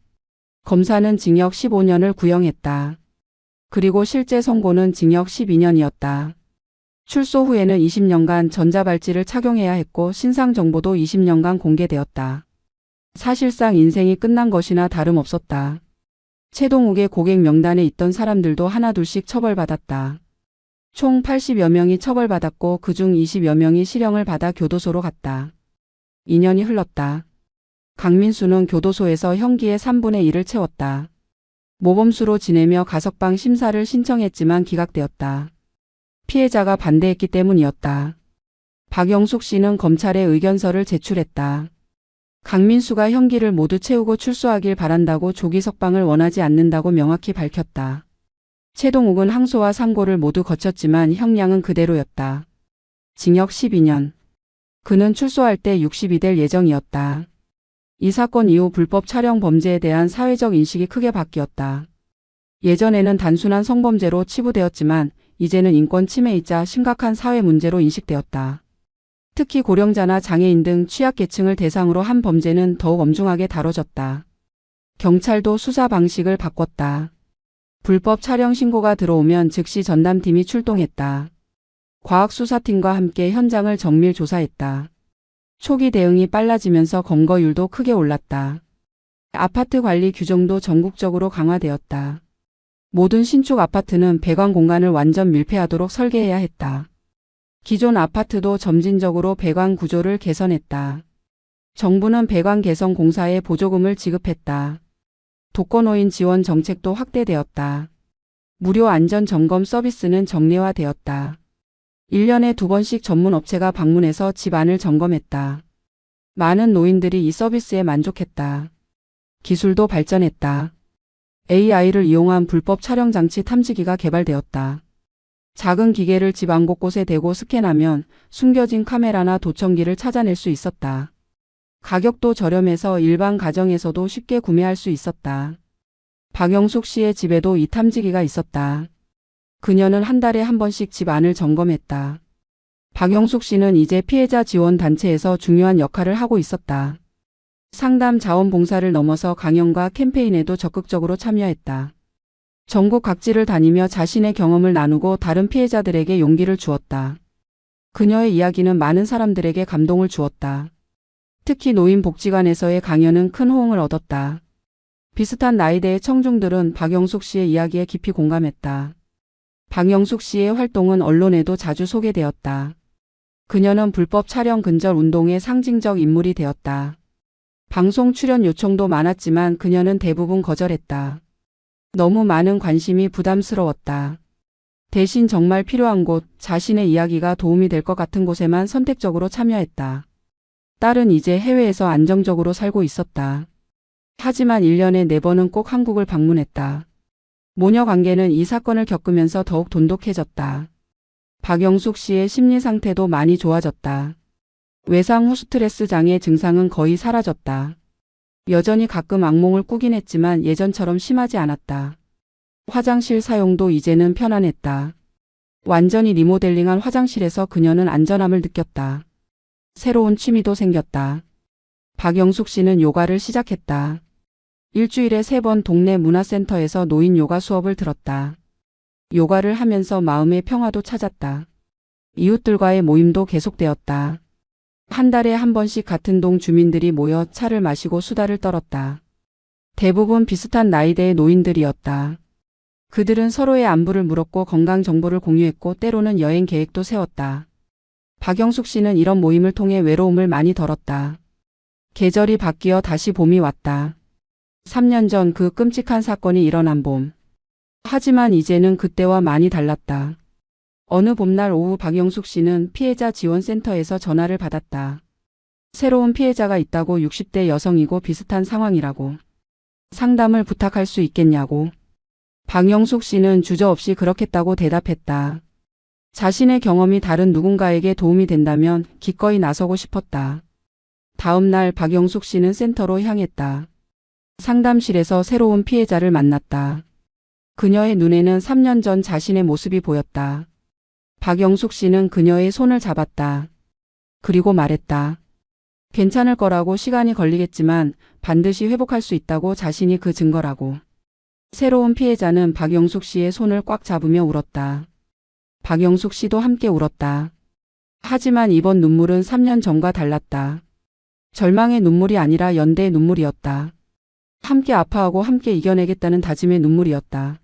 검사는 징역 15년을 구형했다. 그리고 실제 선고는 징역 12년이었다. 출소 후에는 20년간 전자발찌를 착용해야 했고, 신상정보도 20년간 공개되었다. 사실상 인생이 끝난 것이나 다름없었다. 최동욱의 고객 명단에 있던 사람들도 하나둘씩 처벌받았다. 총 80여 명이 처벌받았고 그중 20여 명이 실형을 받아 교도소로 갔다. 2년이 흘렀다. 강민수는 교도소에서 형기의 3분의 1을 채웠다. 모범수로 지내며 가석방 심사를 신청했지만 기각되었다. 피해자가 반대했기 때문이었다. 박영숙 씨는 검찰에 의견서를 제출했다. 강민수가 형기를 모두 채우고 출소하길 바란다고, 조기 석방을 원하지 않는다고 명확히 밝혔다. 최동욱은 항소와 상고를 모두 거쳤지만 형량은 그대로였다. 징역 12년. 그는 출소할 때 60이 될 예정이었다. 이 사건 이후 불법 촬영 범죄에 대한 사회적 인식이 크게 바뀌었다. 예전에는 단순한 성범죄로 치부되었지만 이제는 인권 침해이자 심각한 사회 문제로 인식되었다. 특히 고령자나 장애인 등 취약계층을 대상으로 한 범죄는 더욱 엄중하게 다뤄졌다. 경찰도 수사 방식을 바꿨다. 불법 촬영 신고가 들어오면 즉시 전담팀이 출동했다. 과학수사팀과 함께 현장을 정밀 조사했다. 초기 대응이 빨라지면서 검거율도 크게 올랐다. 아파트 관리 규정도 전국적으로 강화되었다. 모든 신축 아파트는 배관 공간을 완전 밀폐하도록 설계해야 했다. 기존 아파트도 점진적으로 배관 구조를 개선했다. 정부는 배관 개선 공사에 보조금을 지급했다. 독거노인 지원 정책도 확대되었다. 무료 안전 점검 서비스는 정례화되었다. 1년에 2번씩 전문 업체가 방문해서 집 안을 점검했다. 많은 노인들이 이 서비스에 만족했다. 기술도 발전했다. AI를 이용한 불법 촬영 장치 탐지기가 개발되었다. 작은 기계를 집 안 곳곳에 대고 스캔하면 숨겨진 카메라나 도청기를 찾아낼 수 있었다. 가격도 저렴해서 일반 가정에서도 쉽게 구매할 수 있었다. 박영숙 씨의 집에도 이 탐지기가 있었다. 그녀는 한 달에 한 번씩 집 안을 점검했다. 박영숙 씨는 이제 피해자 지원 단체에서 중요한 역할을 하고 있었다. 상담 자원봉사를 넘어서 강연과 캠페인에도 적극적으로 참여했다. 전국 각지를 다니며 자신의 경험을 나누고 다른 피해자들에게 용기를 주었다. 그녀의 이야기는 많은 사람들에게 감동을 주었다. 특히 노인복지관에서의 강연은 큰 호응을 얻었다. 비슷한 나이대의 청중들은 박영숙 씨의 이야기에 깊이 공감했다. 박영숙 씨의 활동은 언론에도 자주 소개되었다. 그녀는 불법 촬영 근절 운동의 상징적 인물이 되었다. 방송 출연 요청도 많았지만 그녀는 대부분 거절했다. 너무 많은 관심이 부담스러웠다. 대신 정말 필요한 곳, 자신의 이야기가 도움이 될 것 같은 곳에만 선택적으로 참여했다. 딸은 이제 해외에서 안정적으로 살고 있었다. 하지만 1년에 4번은 꼭 한국을 방문했다. 모녀 관계는 이 사건을 겪으면서 더욱 돈독해졌다. 박영숙 씨의 심리 상태도 많이 좋아졌다. 외상 후 스트레스 장애 증상은 거의 사라졌다. 여전히 가끔 악몽을 꾸긴 했지만 예전처럼 심하지 않았다. 화장실 사용도 이제는 편안했다. 완전히 리모델링한 화장실에서 그녀는 안전함을 느꼈다. 새로운 취미도 생겼다. 박영숙 씨는 요가를 시작했다. 일주일에 3번 동네 문화센터에서 노인 요가 수업을 들었다. 요가를 하면서 마음의 평화도 찾았다. 이웃들과의 모임도 계속되었다. 한 달에 한 번씩 같은 동 주민들이 모여 차를 마시고 수다를 떨었다. 대부분 비슷한 나이대의 노인들이었다. 그들은 서로의 안부를 물었고 건강 정보를 공유했고 때로는 여행 계획도 세웠다. 박영숙 씨는 이런 모임을 통해 외로움을 많이 덜었다. 계절이 바뀌어 다시 봄이 왔다. 3년 전 그 끔찍한 사건이 일어난 봄. 하지만 이제는 그때와 많이 달랐다. 어느 봄날 오후 박영숙 씨는 피해자 지원센터에서 전화를 받았다. 새로운 피해자가 있다고 60대 여성이고 비슷한 상황이라고. 상담을 부탁할 수 있겠냐고. 박영숙 씨는 주저없이 그렇겠다고 대답했다. 자신의 경험이 다른 누군가에게 도움이 된다면 기꺼이 나서고 싶었다. 다음 날 박영숙 씨는 센터로 향했다. 상담실에서 새로운 피해자를 만났다. 그녀의 눈에는 3년 전 자신의 모습이 보였다. 박영숙 씨는 그녀의 손을 잡았다. 그리고 말했다. 괜찮을 거라고. 시간이 걸리겠지만 반드시 회복할 수 있다고. 자신이 그 증거라고. 새로운 피해자는 박영숙 씨의 손을 꽉 잡으며 울었다. 박영숙 씨도 함께 울었다. 하지만 이번 눈물은 3년 전과 달랐다. 절망의 눈물이 아니라 연대의 눈물이었다. 함께 아파하고 함께 이겨내겠다는 다짐의 눈물이었다.